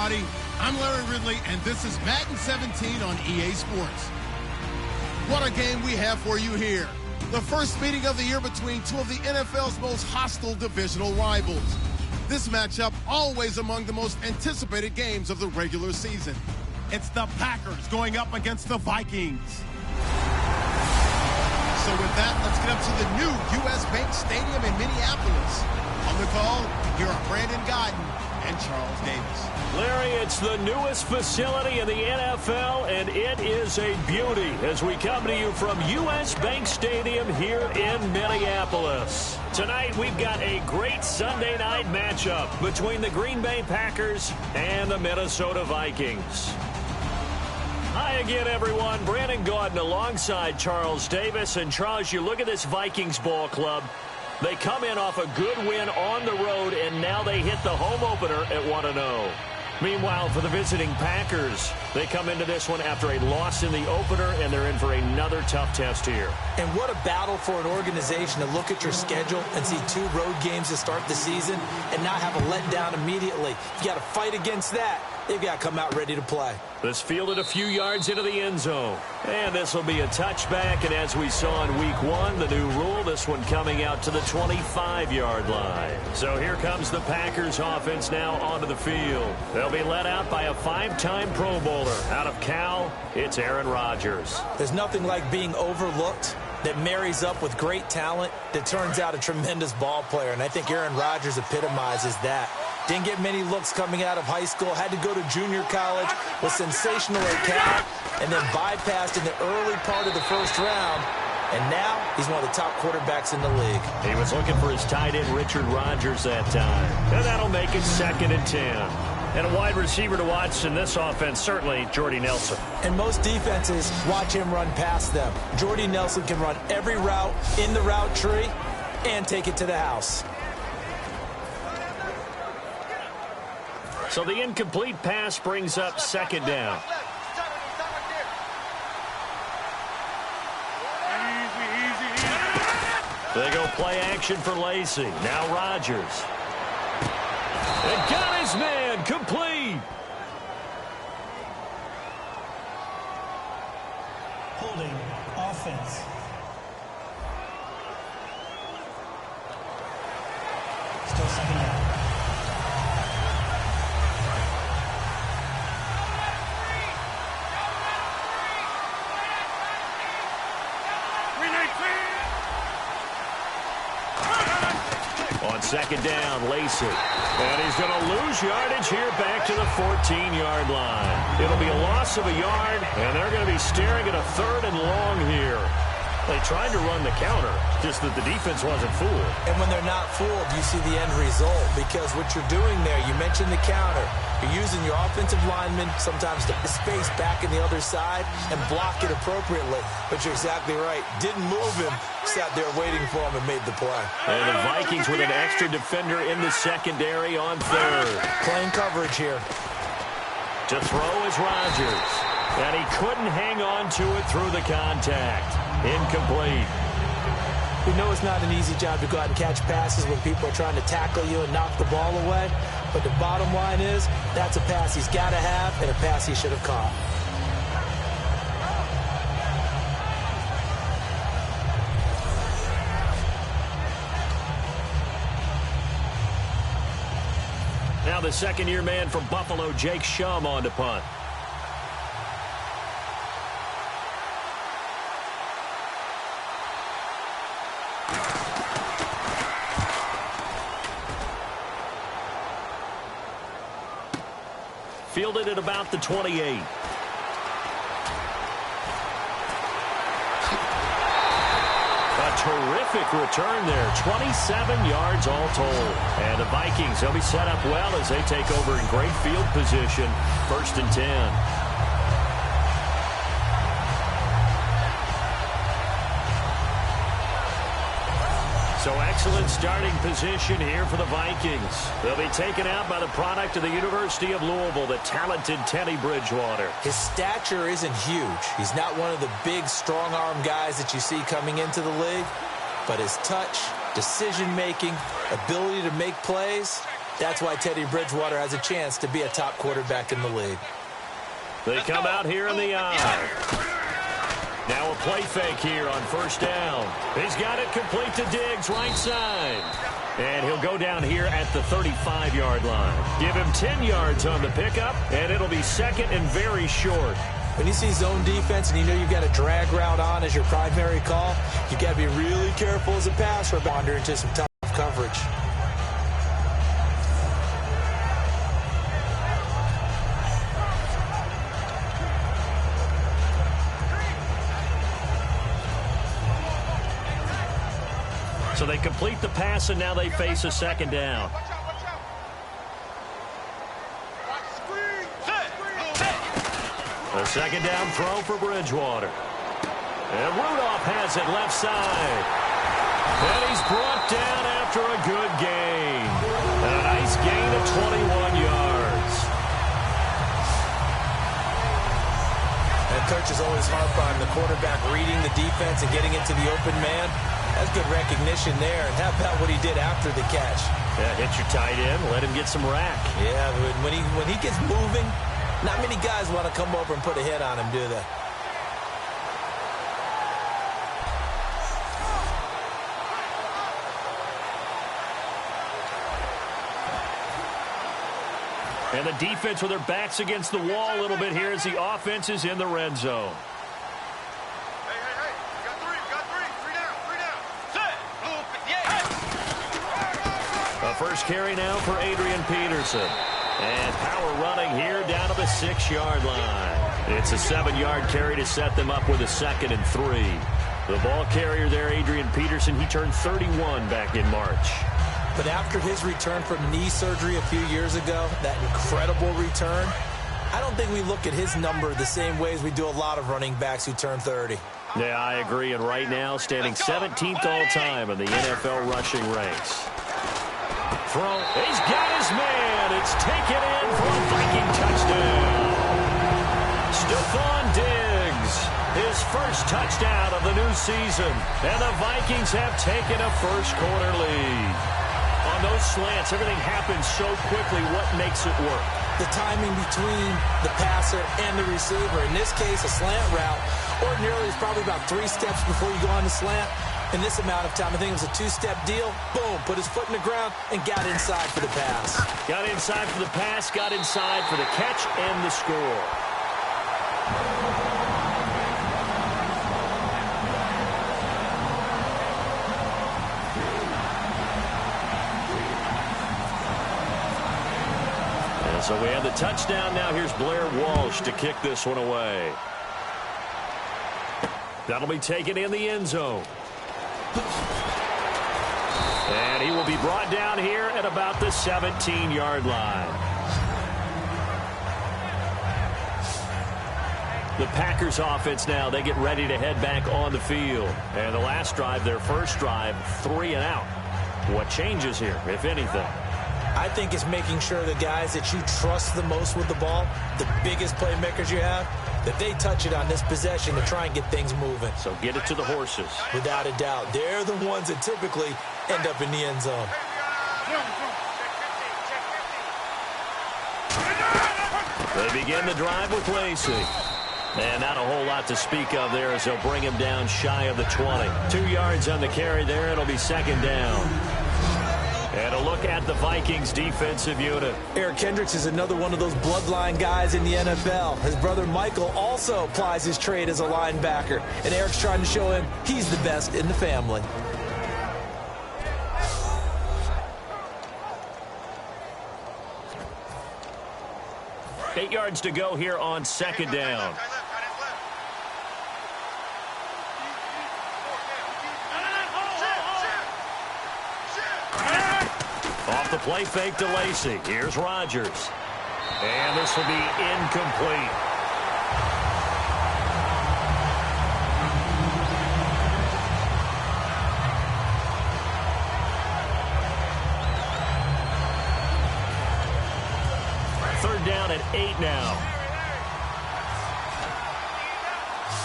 everybody. I'm Larry Ridley, and this is Madden 17 on EA Sports. What a game we have for you here. The first meeting of the year between two of the NFL's most hostile divisional rivals. This matchup always among the most anticipated games of the regular season. It's the Packers going up against the Vikings. So with that, let's get up to the new U.S. Bank Stadium in Minneapolis. On the call, here are Brandon Godden and Charles Davis. Larry, it's the newest facility in the NFL, and it is a beauty as we come to you from U.S. Bank Stadium here in Minneapolis. Tonight, we've got a great Sunday night matchup between the Green Bay Packers and the Minnesota Vikings. Hi again, everyone. Brandon Gaudin alongside Charles Davis. And Charles, you look at this Vikings ball club. They come in off a good win on the road, and now they hit the home opener at 1-0. Meanwhile, for the visiting Packers, they come into this one after a loss in the opener, and they're in for another tough test here. And what a battle for an organization to look at your schedule and see 2 road games to start the season and not have a letdown immediately. You got to fight against that. They've got to come out ready to play. This fielded a few yards into the end zone. And this will be a touchback. And as we saw in week 1, the new rule, this one coming out to the 25-yard line. So here comes the Packers offense now onto the field. They'll be led out by a 5-time Pro Bowler. Out of Cal, it's Aaron Rodgers. There's nothing like being overlooked that marries up with great talent that turns out a tremendous ball player. And I think Aaron Rodgers epitomizes that. Didn't get many looks coming out of high school. Had to go to junior college. Was sensational at Cal. And then bypassed in the early part of the first round. And now he's one of the top quarterbacks in the league. He was looking for his tight end, Richard Rodgers, that time. And that'll make it 2nd and 10. And a wide receiver to watch in this offense, certainly Jordy Nelson. And most defenses watch him run past them. Jordy Nelson can run every route in the route tree and take it to the house. So the incomplete pass brings up 2nd down. They go play action for Lacy. Now Rodgers. And got his man complete. Holding offense. Still 2nd down. On 2nd down, Lacy. And he's going to lose yardage here back to the 14-yard line. It'll be a loss of a yard, and they're going to be staring at a 3rd and long here. They tried to run the counter, just that the defense wasn't fooled. And when they're not fooled, you see the end result. Because what you're doing there, you mentioned the counter. You're using your offensive linemen sometimes to space back in the other side and block it appropriately. But you're exactly right. Didn't move him. Sat there waiting for him and made the play. And the Vikings with an extra defender in the secondary on 3rd. Playing coverage here. To throw is Rodgers. And he couldn't hang on to it through the contact. Incomplete. We know it's not an easy job to go out and catch passes when people are trying to tackle you and knock the ball away. But the bottom line is, that's a pass he's got to have and a pass he should have caught. Now the 2nd-year man from Buffalo, Jake Shum, on to punt. Fielded at about the 28. A terrific return there. 27 yards all told. And the Vikings, they'll be set up well as they take over in great field position. 1st and 10. So excellent starting position here for the Vikings. They'll be taken out by the product of the University of Louisville, the talented Teddy Bridgewater. His stature isn't huge. He's not one of the big, strong-arm guys that you see coming into the league. But his touch, decision-making, ability to make plays, That's why Teddy Bridgewater has a chance to be a top quarterback in the league. They come out here in the eye. Now a play fake here on first down. He's got it complete to Diggs, right side. And he'll go down here at the 35-yard line. Give him 10 yards on the pickup, and it'll be second and very short. When you see zone defense and you know you've got a drag route on as your primary call, you've got to be really careful as a pass rebounder into some tough coverage. So they complete the pass, and now they face a second down. A second down throw for Bridgewater. And Rudolph has it left side. And he's brought down after a good gain. And a nice gain of 21 yards. And coaches always harp on the quarterback reading the defense and getting into the open man. That's good recognition there. And how about what he did after the catch? Yeah, hit your tight end, let him get some rack. Yeah, when he gets moving, not many guys want to come over and put a hit on him, do they? And the defense with their backs against the wall a little bit here as the offense is in the red zone. First carry now for Adrian Peterson. And power running here down to the 6-yard line. It's a 7-yard carry to set them up with a 2nd and 3. The ball carrier there, Adrian Peterson, he turned 31 back in March. But after his return from knee surgery a few years ago, that incredible return, I don't think we look at his number the same way as we do a lot of running backs who turn 30. Yeah, I agree. And right now, standing 17th all time in the NFL rushing ranks. Throw. He's got his man. It's taken in for a Viking touchdown. Stephon Diggs, his first touchdown of the new season. And the Vikings have taken a first-quarter lead. On those slants, everything happens so quickly. What makes it work? The timing between the passer and the receiver. In this case, a slant route. Ordinarily, it's probably about 3 steps before you go on the slant. In this amount of time, I think it was a 2-step deal. Boom, put his foot in the ground and got inside for the pass. Got inside for the pass, got inside for the catch and the score. And so we have the touchdown. Now here's Blair Walsh to kick this one away. That'll be taken in the end zone. And he will be brought down here at about the 17-yard line. The Packers offense now, they get ready to head back on the field. And the last drive, their first drive, 3 and out. What changes here, if anything? I think it's making sure the guys that you trust the most with the ball, the biggest playmakers you have, that they touch it on this possession to try and get things moving. So get it to the horses. Without a doubt. They're the ones that typically end up in the end zone. They begin the drive with Lacey. And not a whole lot to speak of there as they'll bring him down shy of the 20. 2 yards on the carry there. It'll be second down. And a look at the Vikings defensive unit. Eric Kendricks is another one of those bloodline guys in the NFL. His brother Michael also applies his trade as a linebacker. And Eric's trying to show him he's the best in the family. Eight yards to go here on second down. Off the play fake to Lacey. Here's Rodgers. And this will be incomplete. Third down at 8 now.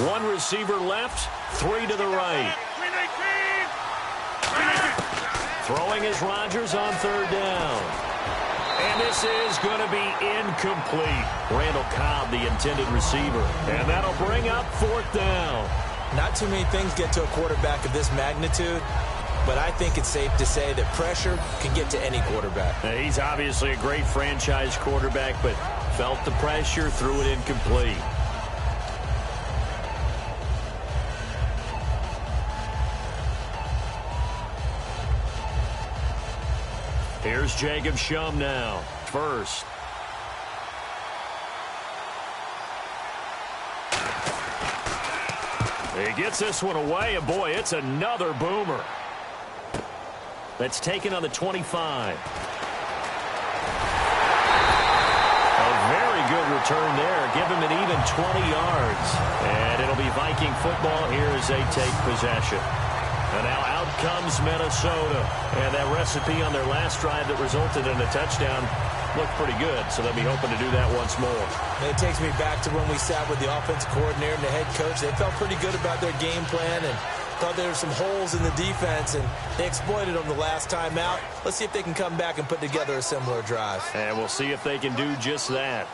One receiver left, 3 to the right. Throwing is Rodgers on third down. And this is going to be incomplete. Randall Cobb, the intended receiver. And that'll bring up 4th down. Not too many things get to a quarterback of this magnitude, but I think it's safe to say that pressure can get to any quarterback. He's obviously a great franchise quarterback, but felt the pressure, threw it incomplete. Here's Jacob Shum now. First. He gets this one away, and boy, it's another boomer. That's taken on the 25. A very good return there. Give him an even 20 yards. And it'll be Viking football here as they take possession. And now out comes Minnesota. And that recipe on their last drive that resulted in a touchdown looked pretty good, so they'll be hoping to do that once more. It takes me back to when we sat with the offensive coordinator and the head coach. They felt pretty good about their game plan and thought there were some holes in the defense, and they exploited them the last time out. Let's see if they can come back and put together a similar drive. And we'll see if they can do just that.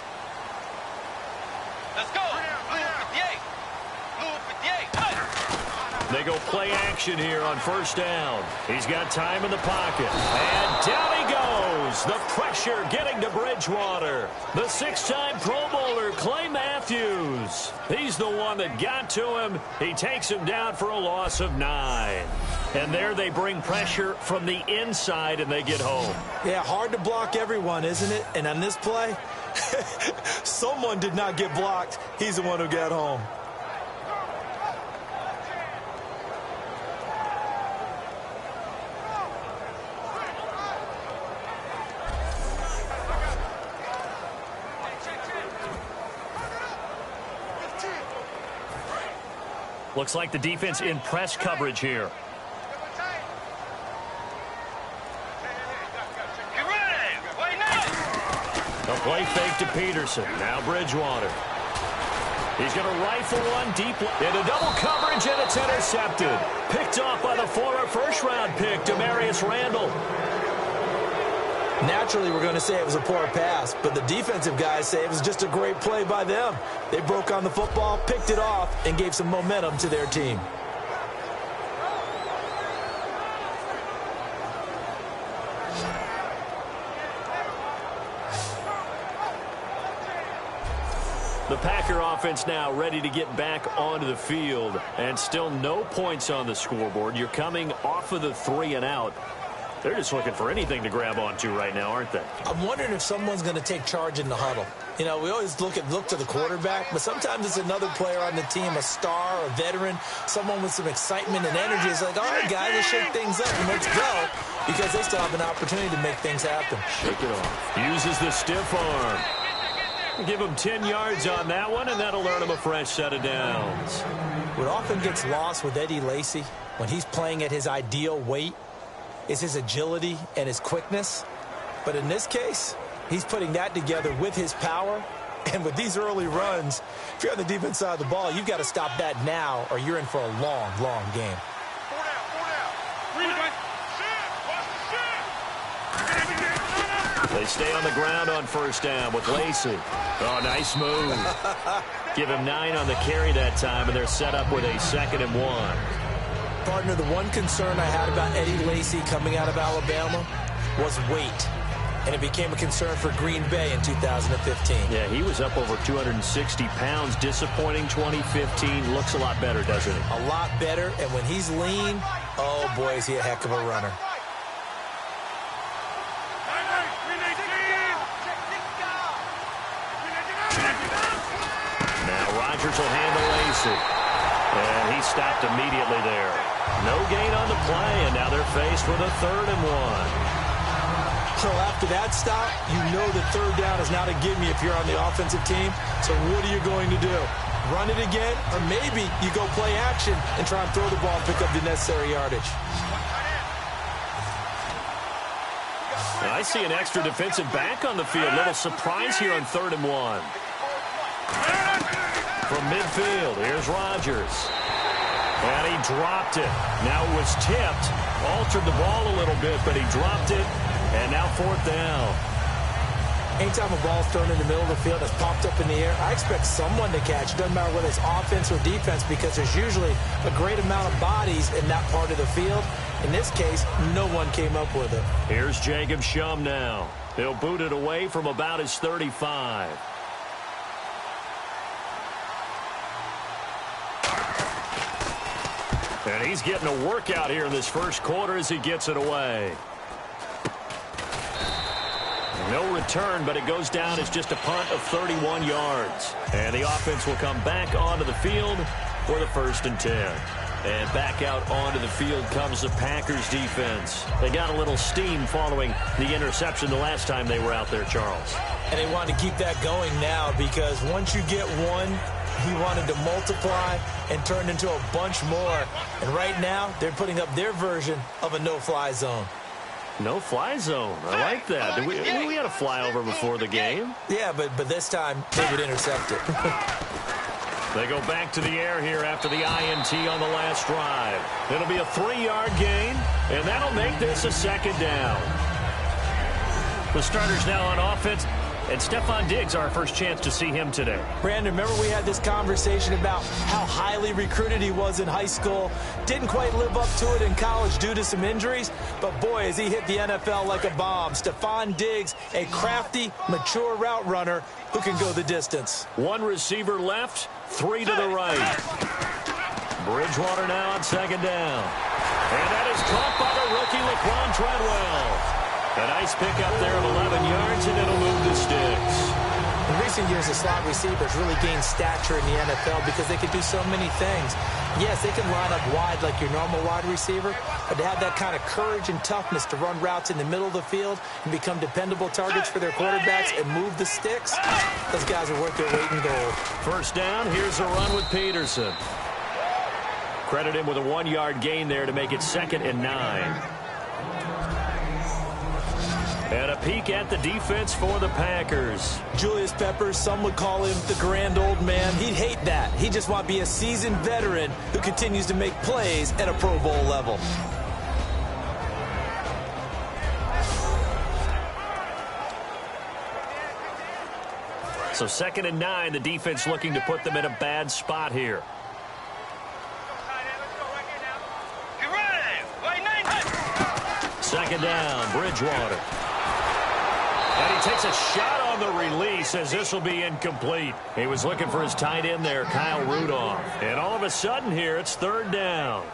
Let's go. They go play action here on 1st down. He's got time in the pocket. And down he goes. The pressure getting to Bridgewater. The 6-time Pro Bowler, Clay Matthews. He's the one that got to him. He takes him down for a loss of 9. And there they bring pressure from the inside, and they get home. Yeah, hard to block everyone, isn't it? And on this play, someone did not get blocked. He's the one who got home. Looks like the defense in press coverage here. A play fake to Peterson. Now Bridgewater. He's going to rifle one deep into double coverage, and it's intercepted. Picked off by the former first-round pick, Demarius Randall. Naturally, we're going to say it was a poor pass, but the defensive guys say it was just a great play by them. They broke on the football, picked it off, and gave some momentum to their team. The Packer offense now ready to get back onto the field, and still no points on the scoreboard. You're coming off of the 3 and out. They're just looking for anything to grab onto right now, aren't they? I'm wondering if someone's going to take charge in the huddle. You know, we always look to the quarterback, but sometimes it's another player on the team, a star, a veteran, someone with some excitement and energy. It's like, all right, guys, let's shake things up and let's go, because they still have an opportunity to make things happen. Shake it off. Uses the stiff arm. Give him 10 yards on that one, and that'll earn him a fresh set of downs. What often gets lost with Eddie Lacy when he's playing at his ideal weight is his agility and his quickness. But in this case, he's putting that together with his power. And with these early runs, if you're on the defense side of the ball, you've got to stop that now or you're in for a long, long game. They stay on the ground on 1st down with Lacy. Oh, nice move. Give him 9 on the carry that time, and they're set up with a 2nd and 1. Partner, the one concern I had about Eddie Lacy coming out of Alabama was weight. And it became a concern for Green Bay in 2015. Yeah, he was up over 260 pounds. Disappointing 2015. Looks a lot better, doesn't he? A lot better. And when he's lean, oh, boy, is he a heck of a runner. Now Rodgers will handle Lacy. And he stopped immediately there. No gain on the play, and now they're faced with a 3rd and 1. So after that stop, you know that 3rd down is not a gimme if you're on the offensive team. So what are you going to do? Run it again? Or maybe you go play action and try and throw the ball and pick up the necessary yardage. And I see an extra defensive back on the field. Little surprise here on 3rd and 1. From midfield, here's Rodgers. And he dropped it. Now it was tipped. Altered the ball a little bit, but he dropped it. And now 4th down. Anytime a ball's thrown in the middle of the field that's popped up in the air, I expect someone to catch. It doesn't matter whether it's offense or defense, because there's usually a great amount of bodies in that part of the field. In this case, no one came up with it. Here's Jacob Shum now. He'll boot it away from about his 35. And he's getting a workout here in this first quarter as he gets it away. No return, but it goes down as just a punt of 31 yards. And the offense will come back onto the field for the 1st and 10. And back out onto the field comes the Packers defense. They got a little steam following the interception the last time they were out there, Charles. And they want to keep that going now, because once you get one, he wanted to multiply and turn into a bunch more. And right now, they're putting up their version of a no-fly zone. No-fly zone. I like that. We had a flyover before the game. Yeah, but this time, they would intercept it. They go back to the air here after the INT on the last drive. It'll be a 3-yard gain, and that'll make this a 2nd down. The starters now on offense, and Stephon Diggs, our first chance to see him today. Brandon, remember we had this conversation about how highly recruited he was in high school. Didn't quite live up to it in college due to some injuries. But, boy, as he hit the NFL like a bomb. Stephon Diggs, a crafty, mature route runner who can go the distance. 1 receiver left, 3 to the right. Bridgewater now on 2nd down. And that is caught by the rookie Laquan Treadwell. A nice pickup there of 11 yards, and it'll move the sticks. In recent years, the slot receivers really gained stature in the NFL because they can do so many things. Yes, they can line up wide like your normal wide receiver, but to have that kind of courage and toughness to run routes in the middle of the field and become dependable targets for their quarterbacks and move the sticks, those guys are worth their weight in gold. 1st down, here's a run with Peterson. Credit him with a 1-yard gain there to make it 2nd and 9. And a peek at the defense for the Packers. Julius Peppers, some would call him the grand old man. He'd hate that. He'd just want to be a seasoned veteran who continues to make plays at a Pro Bowl level. So 2nd and 9, the defense looking to put them in a bad spot here. Second down, Bridgewater. And he takes a shot on the release as this will be incomplete. He was looking for his tight end there, Kyle Rudolph. And all of a sudden here, it's 3rd down.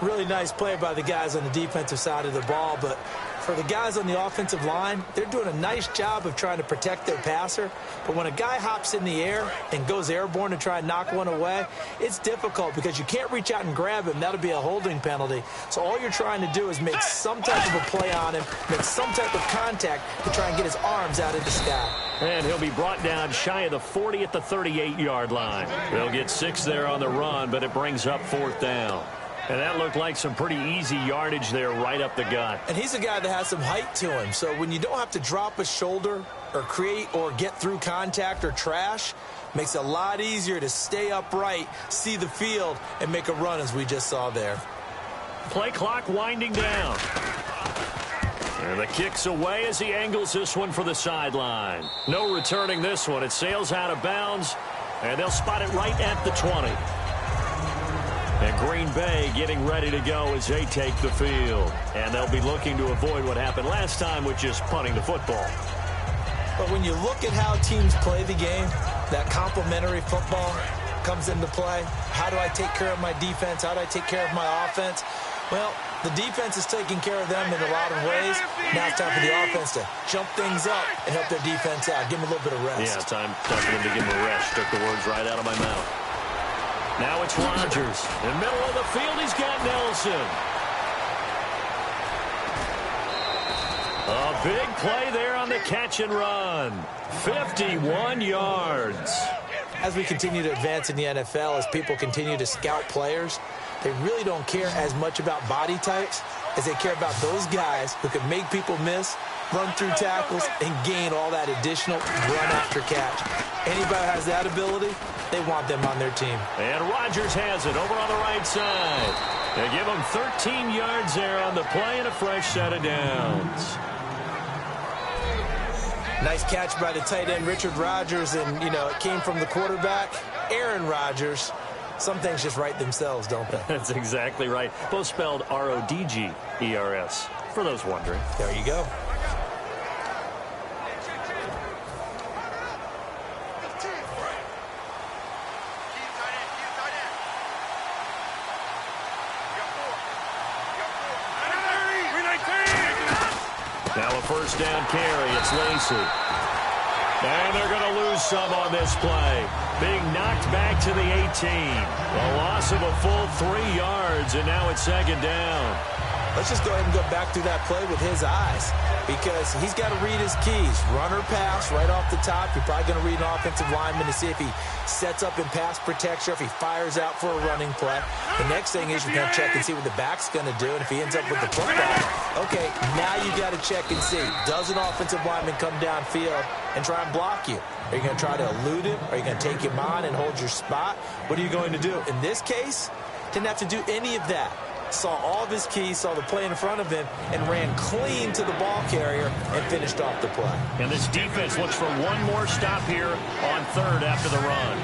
Really nice play by the guys on the defensive side of the ball, but for the guys on the offensive line, they're doing a nice job of trying to protect their passer. But when a guy hops in the air and goes airborne to try and knock one away, it's difficult because you can't reach out and grab him. That'll be a holding penalty. So all you're trying to do is make some type of a play on him, make some type of contact to try and get his arms out of the sky. And he'll be brought down shy of the 40 at the 38-yard line. They'll get 6 there on the run, but it brings up 4th down. And that looked like some pretty easy yardage there right up the gut. And he's a guy that has some height to him. So when you don't have to drop a shoulder or create or get through contact or trash, makes it a lot easier to stay upright, see the field, and make a run as we just saw there. Play clock winding down. And the kick's away as he angles this one for the sideline. No returning this one. It sails out of bounds, and they'll spot it right at the 20. And Green Bay getting ready to go as they take the field. And they'll be looking to avoid what happened last time with just punting the football. But when you look at how teams play the game, that complementary football comes into play. How do I take care of my defense? How do I take care of my offense? Well, the defense is taking care of them in a lot of ways. Now it's time for the offense to jump things up and help their defense out. Give them a little bit of rest. Yeah, time for them to give them a rest. Took the words right out of my mouth. Now it's Rodgers. In the middle of the field, he's got Nelson. A big play there on the catch and run. 51 yards. As we continue to advance in the NFL, as people continue to scout players, they really don't care as much about body types as they care about those guys who can make people miss, run through tackles, and gain all that additional run after catch. Anybody who has that ability, they want them on their team. And Rodgers has it over on the right side. They give him 13 yards there on the play and a fresh set of downs. Nice catch by the tight end, Richard Rodgers, and, you know, it came from the quarterback, Aaron Rodgers. Some things just write themselves, don't they? That's exactly right. Both spelled R-O-D-G-E-R-S, for those wondering. There you go. Now a first down carry. It's Lacy. And they're going to lose some on this play. Being knocked back to the 18. A loss of a full 3 yards, and now it's second down. Let's just go ahead and go back through that play with his eyes, because he's got to read his keys. Run or pass right off the top. You're probably going to read an offensive lineman to see if he sets up in pass protection, if he fires out for a running play. The next thing is you're going to check and see what the back's going to do, and if he ends up with the football, okay, now you got to check and see. Does an offensive lineman come downfield and try and block you? Are you going to try to elude him? Are you going to take him on and hold your spot? What are you going to do? In this case, didn't have to do any of that. Saw all of his keys, saw the play in front of him, and ran clean to the ball carrier and finished off the play. And this defense looks for one more stop here on third after the run.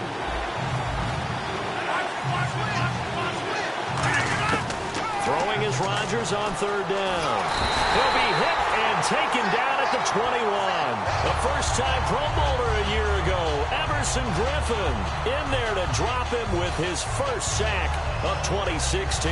Throwing is Rodgers on third down. He'll be hit and taken down at the 21. A first-time Pro Bowler a year ago, Everson Griffin, in there to drop him with his first sack of 2016.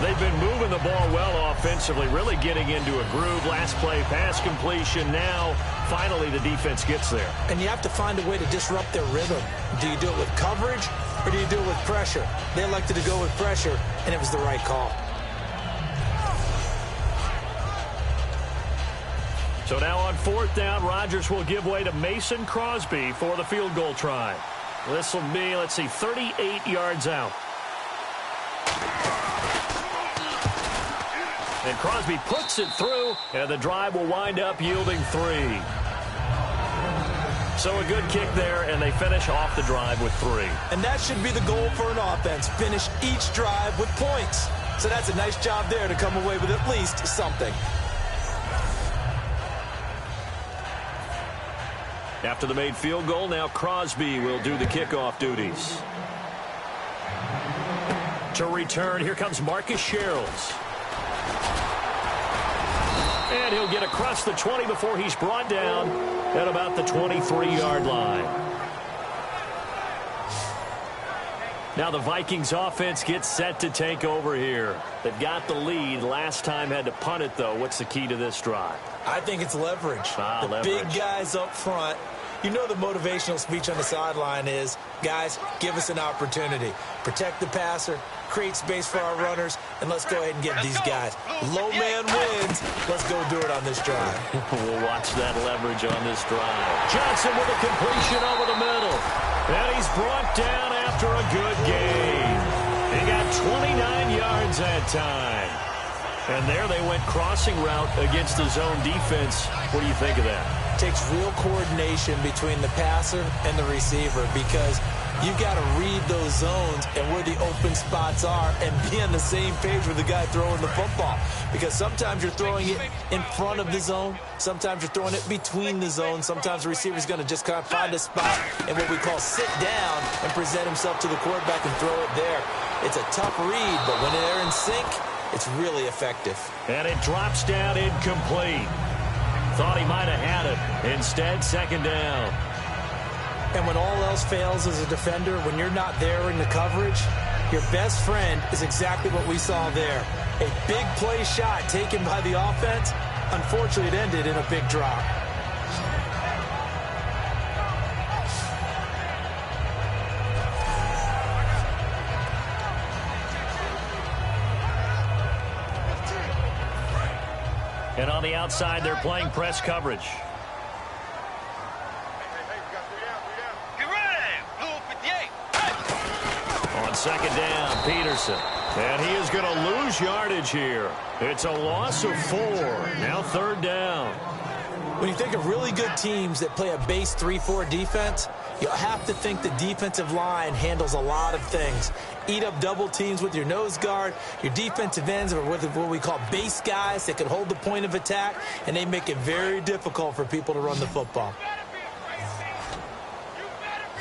They've been moving the ball well offensively, really getting into a groove. Last play, pass completion. Now, finally, the defense gets there. And you have to find a way to disrupt their rhythm. Do you do it with coverage, or do you do it with pressure? They elected to go with pressure, and it was the right call. So now on fourth down, Rodgers will give way to Mason Crosby for the field goal try. This will be, let's see, 38 yards out. And Crosby puts it through, and the drive will wind up yielding 3. So a good kick there, and they finish off the drive with 3. And that should be the goal for an offense. Finish each drive with points. So that's a nice job there to come away with at least something. After the made field goal, now Crosby will do the kickoff duties. To return, here comes Marcus Sherrills. And he'll get across the 20 before he's brought down at about the 23-yard line. Now the Vikings offense gets set to take over here. They've got the lead. Last time had to punt it, though. What's the key to this drive? I think it's leverage. Leverage. Big guys up front. You know the motivational speech on the sideline is, guys, give us an opportunity. Protect the passer, create space for our runners, and let's go ahead and get these guys. Low man wins. Let's go do it on this drive. We'll watch that leverage on this drive. Johnson with a completion over the middle. And he's brought down after a good gain. He got 29 yards that time. And there they went crossing route against the zone defense. What do you think of that? Takes real coordination between the passer and the receiver, because you've got to read those zones and where the open spots are and be on the same page with the guy throwing the football. Because sometimes you're throwing it in front of the zone. Sometimes you're throwing it between the zones. Sometimes the receiver's going to just kind of find a spot and what we call sit down and present himself to the quarterback and throw it there. It's a tough read, but when they're in sync, it's really effective. And it drops down incomplete. Thought he might have had it. Instead, second down. And when all else fails as a defender, when you're not there in the coverage, your best friend is exactly what we saw there. A big play shot taken by the offense. Unfortunately, it ended in a big drop. And on the outside, they're playing press coverage. On second down, Peterson. And he is going to lose yardage here. It's a loss of 4. Now third down. When you think of really good teams that play a base 3-4 defense, you'll have to think the defensive line handles a lot of things. eat up double teams with your nose guard. Your defensive ends are what we call base guys that can hold the point of attack, and they make it very difficult for people to run the football.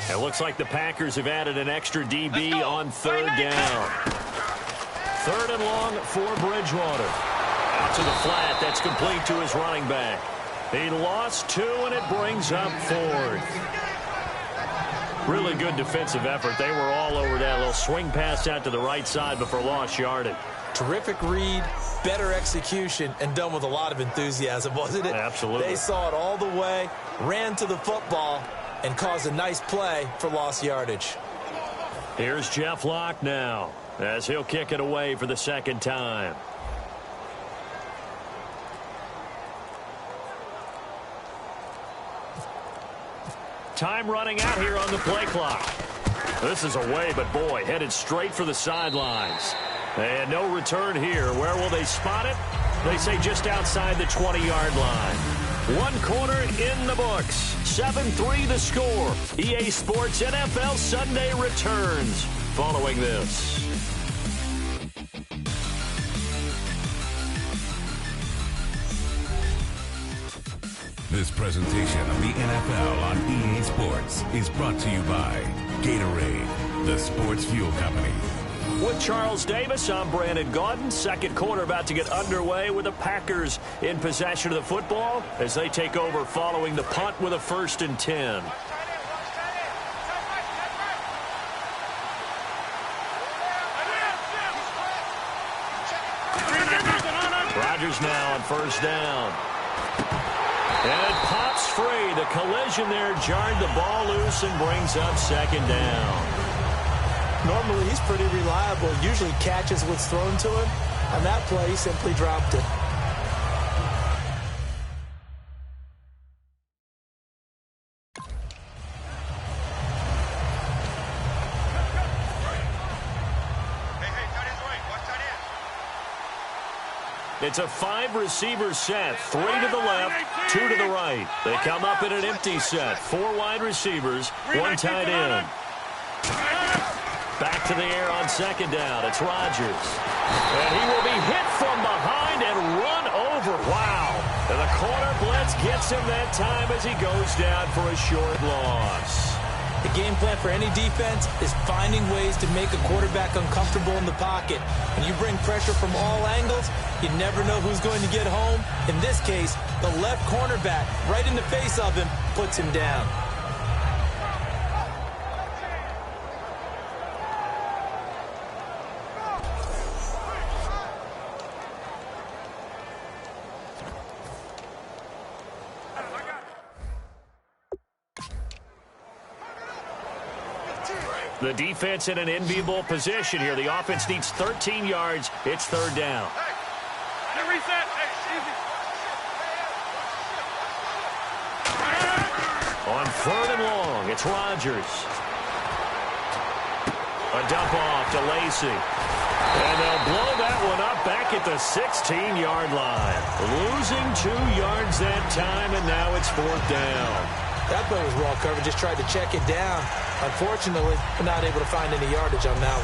It looks like the Packers have added an extra DB on third down. Third and long for Bridgewater. Out to the flat. That's complete to his running back. He lost 2, and it brings up 4th. Really good defensive effort. They were all over that little swing pass out to the right side before lost yardage. Terrific read, better execution, and done with a lot of enthusiasm, wasn't it? Absolutely. They saw it all the way, ran to the football, and caused a nice play for lost yardage. Here's Jeff Locke now as he'll kick it away for the second time. Time running out here on the play clock. This is away, but boy, headed straight for the sidelines. And no return here. Where will they spot it? They say just outside the 20-yard line. 1 quarter in the books. 7-3 the score. EA Sports NFL Sunday returns following this. This presentation of the NFL on EA Sports is brought to you by Gatorade, the sports fuel company. With Charles Davis, I'm Brandon Gaudin. Second quarter about to get underway with the Packers in possession of the football as they take over following the punt with a 1st and 10. Rodgers now on 1st down. And it pops free. The collision there jarred the ball loose and brings up 2nd down. Normally, he's pretty reliable. Usually catches what's thrown to him. On that play, he simply dropped it. It's a 5-receiver set. 3 to the left, 2 to the right. They come up in an empty set. 4 wide receivers, 1 tight end. Back to the air on 2nd down. It's Rodgers. And he will be hit from behind and run over. Wow. And the corner blitz gets him that time as he goes down for a short loss. The game plan for any defense is finding ways to make a quarterback uncomfortable in the pocket. When you bring pressure from all angles, you never know who's going to get home. In this case, the left cornerback, right in the face of him, puts him down. The defense in an enviable position here. The offense needs 13 yards. It's 3rd down. On 3rd and long, it's Rodgers. A dump off to Lacey. And they'll blow that one up back at the 16-yard line. Losing 2 yards that time, and now it's 4th down. That play was well covered. Just tried to check it down. Unfortunately, we're not able to find any yardage on that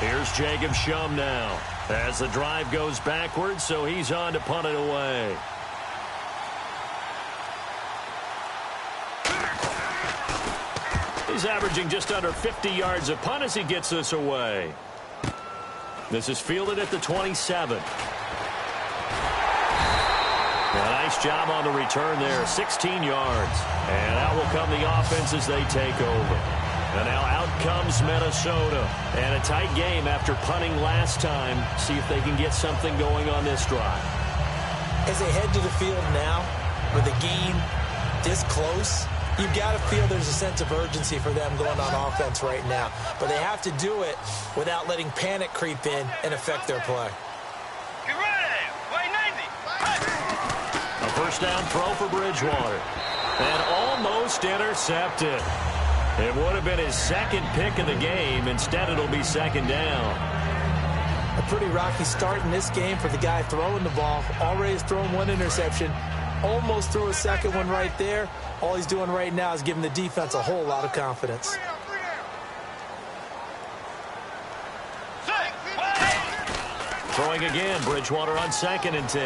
one. Here's Jacob Shum now as the drive goes backwards, so he's on to punt it away. He's averaging just under 50 yards a punt as he gets this away. This is fielded at the 27. A nice job on the return there, 16 yards. And out will come the offense as they take over. And now out comes Minnesota. And a tight game after punting last time. See if they can get something going on this drive. As they head to the field now, with the game this close, you've got to feel there's a sense of urgency for them going on offense right now. But they have to do it without letting panic creep in and affect their play. A 1st down throw for Bridgewater. And almost intercepted. It would have been his 2nd pick of the game. Instead, it'll be 2nd down. A pretty rocky start in this game for the guy throwing the ball. Already has thrown 1 interception. almost threw a second one right there. All he's doing right now is giving the defense a whole lot of confidence. Throwing again, Bridgewater on 2nd and 10.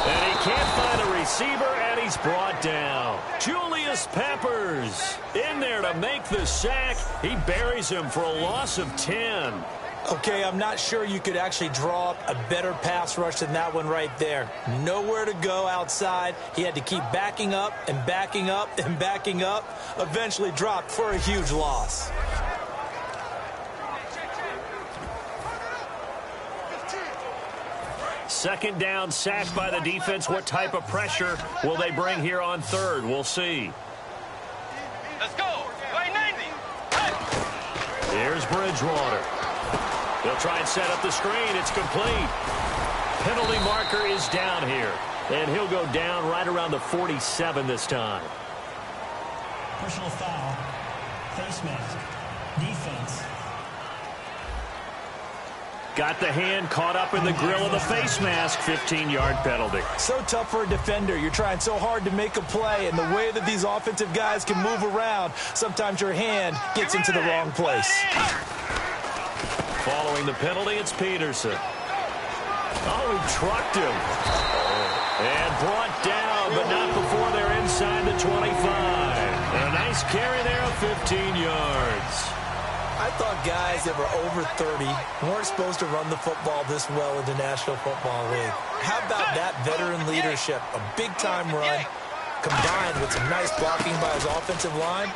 And he can't find a receiver, and he's brought down. Julius Peppers in there to make the sack. He buries him for a loss of 10. Okay, I'm not sure you could actually draw up a better pass rush than that one right there. Nowhere to go outside. He had to keep backing up and backing up and backing up. Eventually dropped for a huge loss. Second down, sacked by the defense. What type of pressure will they bring here on 3rd? We'll see. Let's go. Way 90. Here's Bridgewater. They'll try and set up the screen. It's complete. Penalty marker is down here. And he'll go down right around the 47 this time. Personal foul. Face mask. Defense. Got the hand caught up in the grill of the face mask. 15-yard penalty. So tough for a defender. You're trying so hard to make a play, and the way that these offensive guys can move around, sometimes your hand gets into the wrong place. Following the penalty, it's Peterson. Oh, he trucked him. And brought down, but not before they're inside the 25. And a nice carry there of 15 yards. I thought guys that were over 30 weren't supposed to run the football this well in the National Football League. How about that veteran leadership? A big-time run combined with some nice blocking by his offensive line,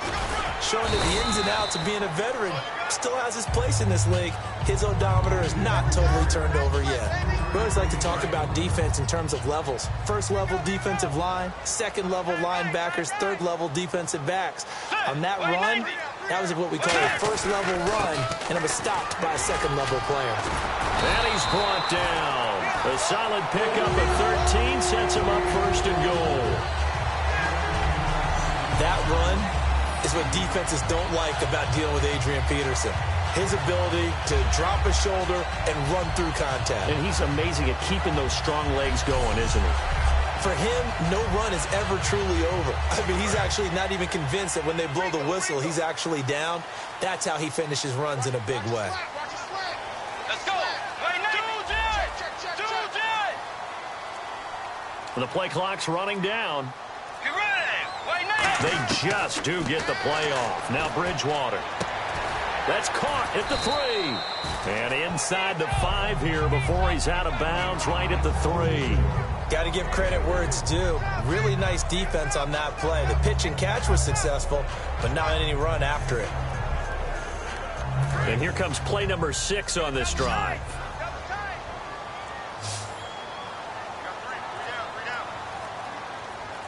showing that the ins and outs of being a veteran still has his place in this league. His odometer is not totally turned over yet. We always like to talk about defense in terms of levels. First-level defensive line, second-level linebackers, third-level defensive backs. On that run, that was what we call a first-level run, and it was stopped by a second-level player. And he's brought down. A solid pickup of 13 sets him up 1st and goal. That run is what defenses don't like about dealing with Adrian Peterson. His ability to drop a shoulder and run through contact. And he's amazing at keeping those strong legs going, isn't he? For him, no run is ever truly over. I mean, he's actually not even convinced that when they blow the whistle, he's actually down. That's how he finishes runs in a big way. Let's go. Way 90. And the play clock's running down. Get ready. Way 90. They just do get the play off. Now Bridgewater. That's caught at the 3. And inside the 5 here before he's out of bounds, right at the 3. Got to give credit where it's due. Really nice defense on that play. The pitch and catch was successful, but not any run after it. And here comes play number 6 on this drive.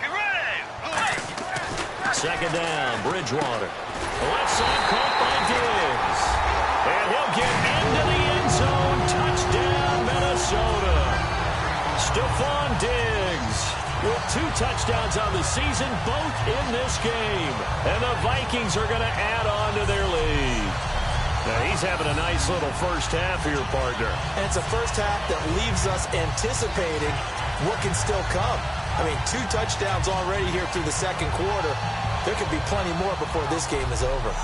Get ready. Second down, Bridgewater. Left side caught by Diggs. And he'll get into the end zone. Touchdown, Minnesota. Stephon Diggs with 2 touchdowns on the season, both in this game. And the Vikings are going to add on to their lead. Now, he's having a nice little first half here, partner. And it's a first half that leaves us anticipating what can still come. I mean, 2 touchdowns already here through the second quarter. There could be plenty more before this game is over.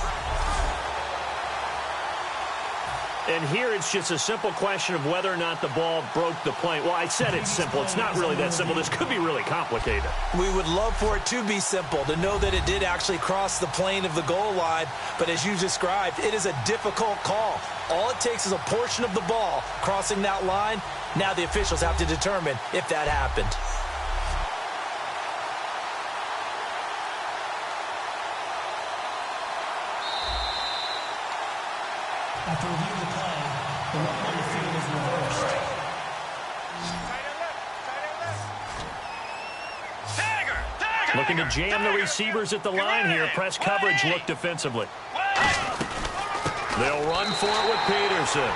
And here it's just a simple question of whether or not the ball broke the plane. Well, I said it's simple. It's not really that simple. This could be really complicated. We would love for it to be simple, to know that it did actually cross the plane of the goal line. But as you described, it is a difficult call. All it takes is a portion of the ball crossing that line. Now the officials have to determine if that happened. After review of the play, the running on the field is reversed. Looking to jam the receivers at the line here. Press coverage look defensively. They'll run for it with Peterson.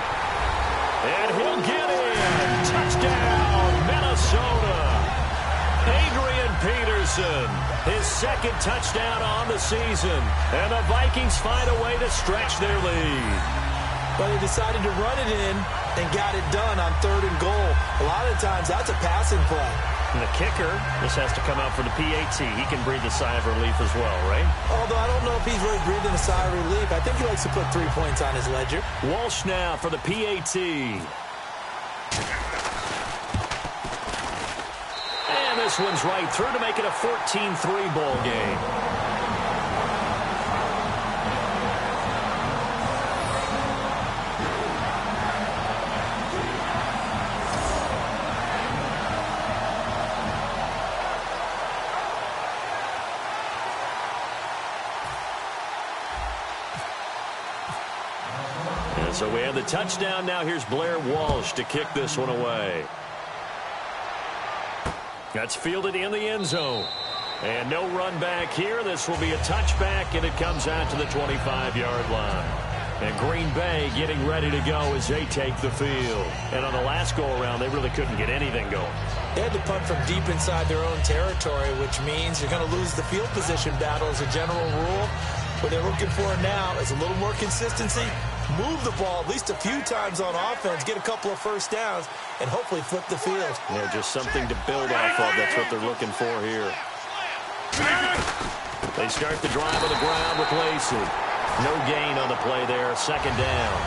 And he'll get in. Touchdown, Minnesota. Adrian Peterson, his 2nd touchdown on the season. And the Vikings find a way to stretch their lead. But they decided to run it in and got it done on 3rd and goal. A lot of the times, that's a passing play. And the kicker, this has to come out for the PAT. He can breathe a sigh of relief as well, right? Although I don't know if he's really breathing a sigh of relief. I think he likes to put 3 points on his ledger. Walsh now for the PAT. And this one's right through to make it a 14-3 ball game. So we have the touchdown. Now here's Blair Walsh to kick this one away. That's fielded in the end zone. And no run back here. This will be a touchback, and it comes out to the 25-yard line. And Green Bay getting ready to go as they take the field. And on the last go-around, they really couldn't get anything going. They had to punt from deep inside their own territory, which means you're going to lose the field position battle as a general rule. What they're looking for now is a little more consistency. Move the ball at least a few times on offense, get a couple of first downs, and hopefully flip the field. Yeah, just something to build off of. That's what they're looking for here. They start the drive on the ground with Lacey. No gain on the play there, second down.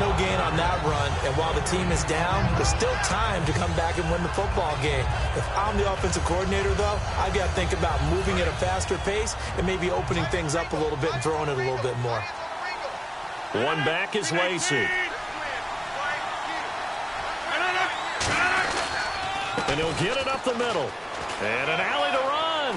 No gain on that run, and while the team is down, there's still time to come back and win the football game. If I'm the offensive coordinator, though, I've got to think about moving at a faster pace and maybe opening things up a little bit and throwing it a little bit more. One back is Lacey. And he'll get it up the middle. And an alley to run.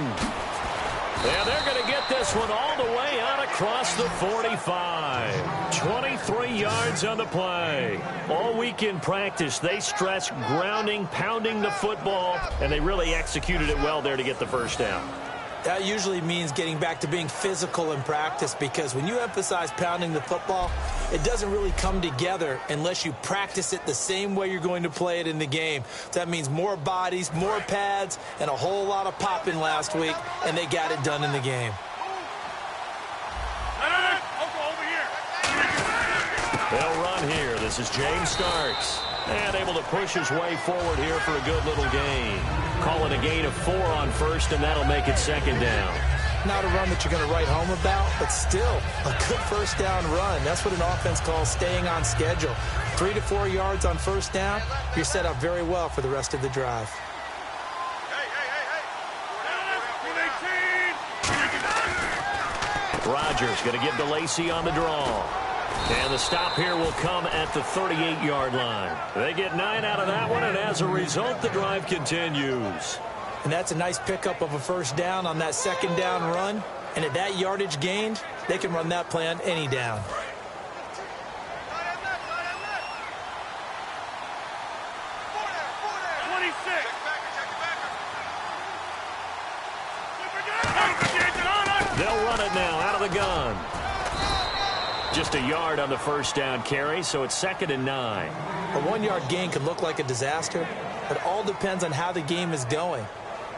And they're going to get this one all the way out across the 45. 23 yards on the play. All week in practice, they stressed grounding, pounding the football, and they really executed it well there to get the first down. That usually means getting back to being physical in practice, because when you emphasize pounding the football, it doesn't really come together unless you practice it the same way you're going to play it in the game. That means more bodies, more pads, and a whole lot of popping last week, and they got it done in the game. They'll run here. This is James Starks. And able to push his way forward here for a good little gain. Call it a gain of 4 on first, and that'll make it second down. Not a run that you're going to write home about, but still a good first down run. That's what an offense calls staying on schedule. 3 to 4 yards on first down, you're set up very well for the rest of the drive. Rodgers going to give to Lacey on the draw. And the stop here will come at the 38-yard line. They get 9 out of that one, and as a result, the drive continues. And that's a nice pickup of a first down on that second down run. And at that yardage gained, they can run that play on any down. They'll run it now out of the gun. Just a yard on the first down carry, so it's 2nd and 9. A 1-yard gain could look like a disaster. It all depends on how the game is going.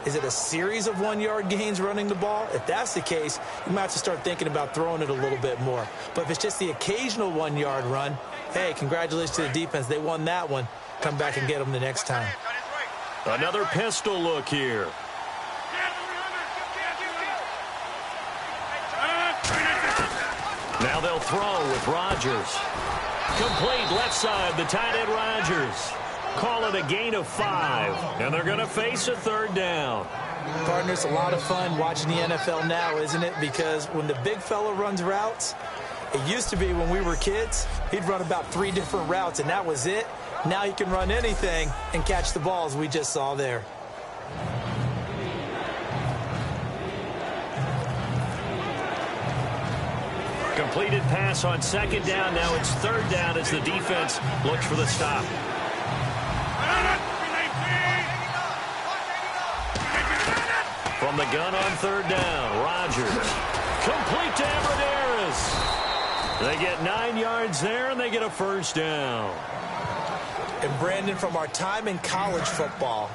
Is it a series of 1-yard gains running the ball? If that's the case, you might have to start thinking about throwing it a little bit more. But if it's just the occasional 1-yard run, hey, congratulations to the defense. They won that one. Come back and get them the next time. Another pistol look here. Now they'll throw with Rodgers. Complete left side, the tight end Rodgers. Call it a gain of 5, and they're going to face a 3rd down. Partner, it's a lot of fun watching the NFL now, isn't it? Because when the big fella runs routes, it used to be when we were kids, he'd run about 3 different routes, and that was it. Now he can run anything and catch the balls we just saw there. Completed pass on 2nd down. Now it's 3rd down as the defense looks for the stop. From the gun on 3rd down, Rodgers. Complete to Abradaris. They get 9 yards there, and they get a first down. And Brandon, from our time in college football,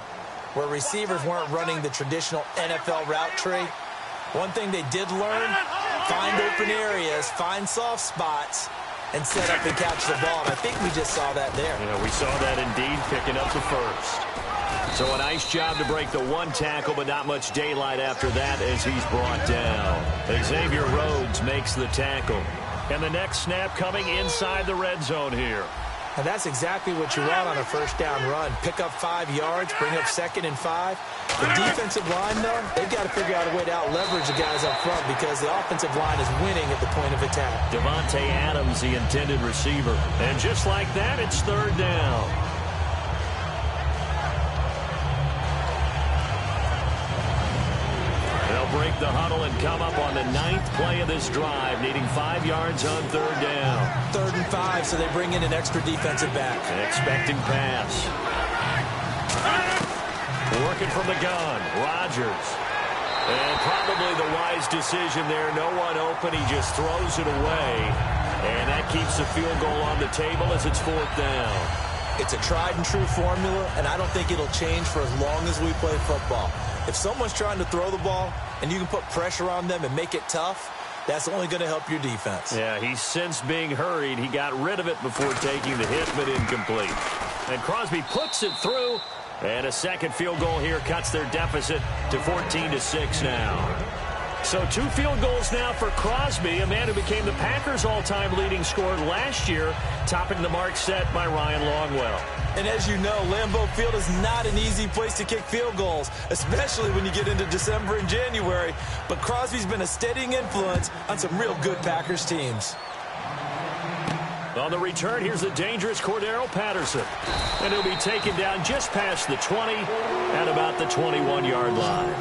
where receivers weren't running the traditional NFL route tree, one thing they did learn, find open areas, find soft spots, and set up and catch the ball. And I think we just saw that there. Yeah, we saw that indeed, picking up the first. So a nice job to break the one tackle, but not much daylight after that as he's brought down. Xavier Rhodes makes the tackle. And the next snap coming inside the red zone here. And that's exactly what you want on a first down run. Pick up 5 yards, bring up 2nd and 5. The defensive line, though, they've got to figure out a way to out-leverage the guys up front because the offensive line is winning at the point of attack. Devontae Adams, the intended receiver. And just like that, it's 3rd down. They'll break the huddle and come up on the 9th play of this drive, needing 5 yards on 3rd down. 3rd and 5, so they bring in an extra defensive back. An expecting pass. Working from the gun, Rodgers. And probably the wise decision there. No one open. He just throws it away. And that keeps the field goal on the table as it's 4th down. It's a tried-and-true formula, and I don't think it'll change for as long as we play football. If someone's trying to throw the ball and you can put pressure on them and make it tough, that's only going to help your defense. Yeah, he's since being hurried. He got rid of it before taking the hit, but incomplete. And Crosby puts it through. And a second field goal here cuts their deficit to 14-6 now. So 2 field goals now for Crosby, a man who became the Packers' all-time leading scorer last year, topping the mark set by Ryan Longwell. And as you know, Lambeau Field is not an easy place to kick field goals, especially when you get into December and January. But Crosby's been a steadying influence on some real good Packers teams. On the return, here's the dangerous Cordero Patterson. And he'll be taken down just past the 20 at about the 21-yard line.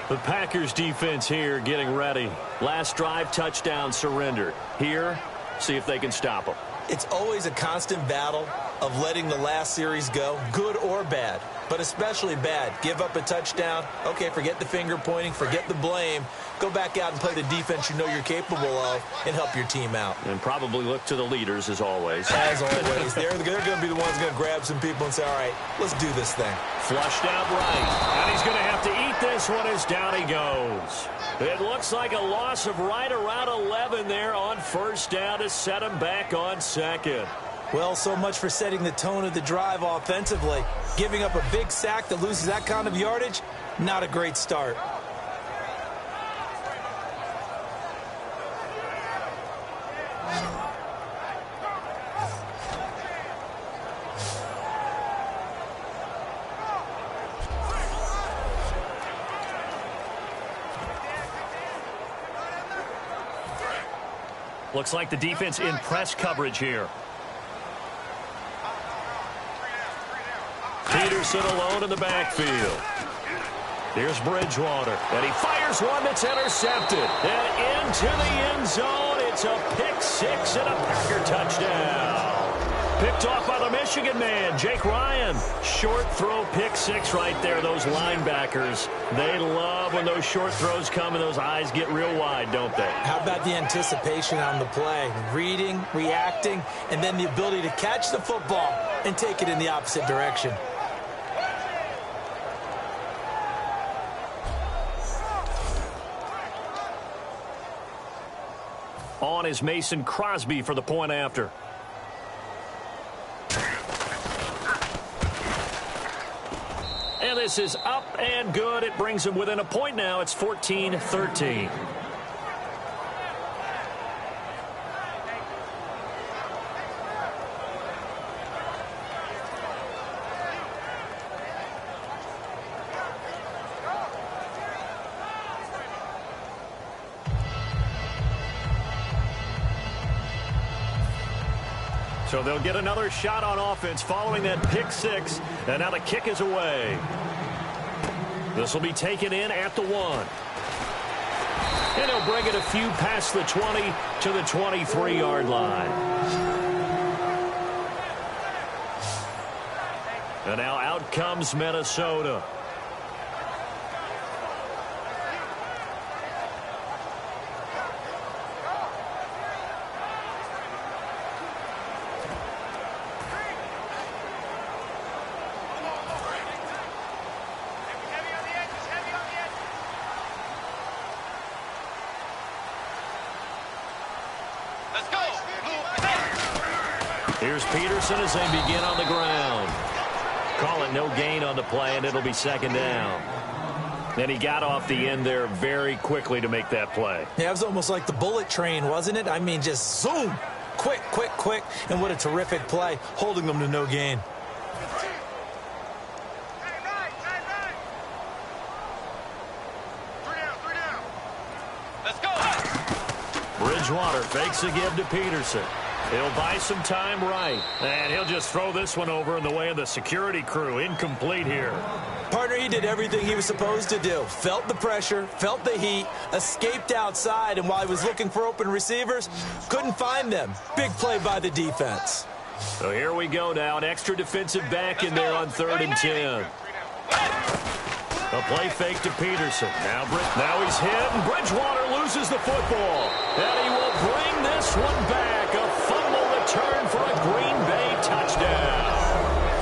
The Packers defense here getting ready. Last drive, touchdown surrendered. Here, see if they can stop them. It's always a constant battle of letting the last series go, good or bad, but especially bad. Give up a touchdown. Okay, forget the finger pointing, forget the blame. Go back out and play the defense you know you're capable of and help your team out. And probably look to the leaders as always. As always. They're going to be the ones going to grab some people and say, all right, let's do this thing. Flushed out right. And he's going to have to eat this one as down he goes. It looks like a loss of right around 11 there on 1st down to set him back on 2nd. Well, so much for setting the tone of the drive offensively. Giving up a big sack that loses that kind of yardage, not a great start. Looks like the defense in press coverage here. Peterson alone in the backfield. Here's Bridgewater, and he fires one that's intercepted. And into the end zone, it's a pick 6 and a Packer touchdown. Picked off by the Michigan man, Jake Ryan. Short throw pick 6 right there. Those linebackers, they love when those short throws come and those eyes get real wide, don't they? How about the anticipation on the play? Reading, reacting, and then the ability to catch the football and take it in the opposite direction. On is Mason Crosby for the point after. And this is up and good. It brings him within a point now. It's 14-13. So they'll get another shot on offense following that pick 6. And now the kick is away. This will be taken in at the 1. And he'll bring it a few past the 20 to the 23-yard line. And now out comes Minnesota. Here's Peterson as they begin on the ground. Call it no gain on the play, and it'll be second down. And he got off the end there very quickly to make that play. Yeah, it was almost like the bullet train, wasn't it? I mean, just zoom. Quick, quick, quick. And what a terrific play, holding them to no gain. Let's go. Bridgewater fakes a give to Peterson. He'll buy some time right. And he'll just throw this one over in the way of the security crew. Incomplete here. Partner, he did everything he was supposed to do. Felt the pressure, felt the heat, escaped outside, and while he was looking for open receivers, couldn't find them. Big play by the defense. So here we go now. An extra defensive back in there on 3rd and 10. A play fake to Peterson. Now he's hit, and Bridgewater loses the football. And he will bring this one back. A fumble return for a Green Bay touchdown.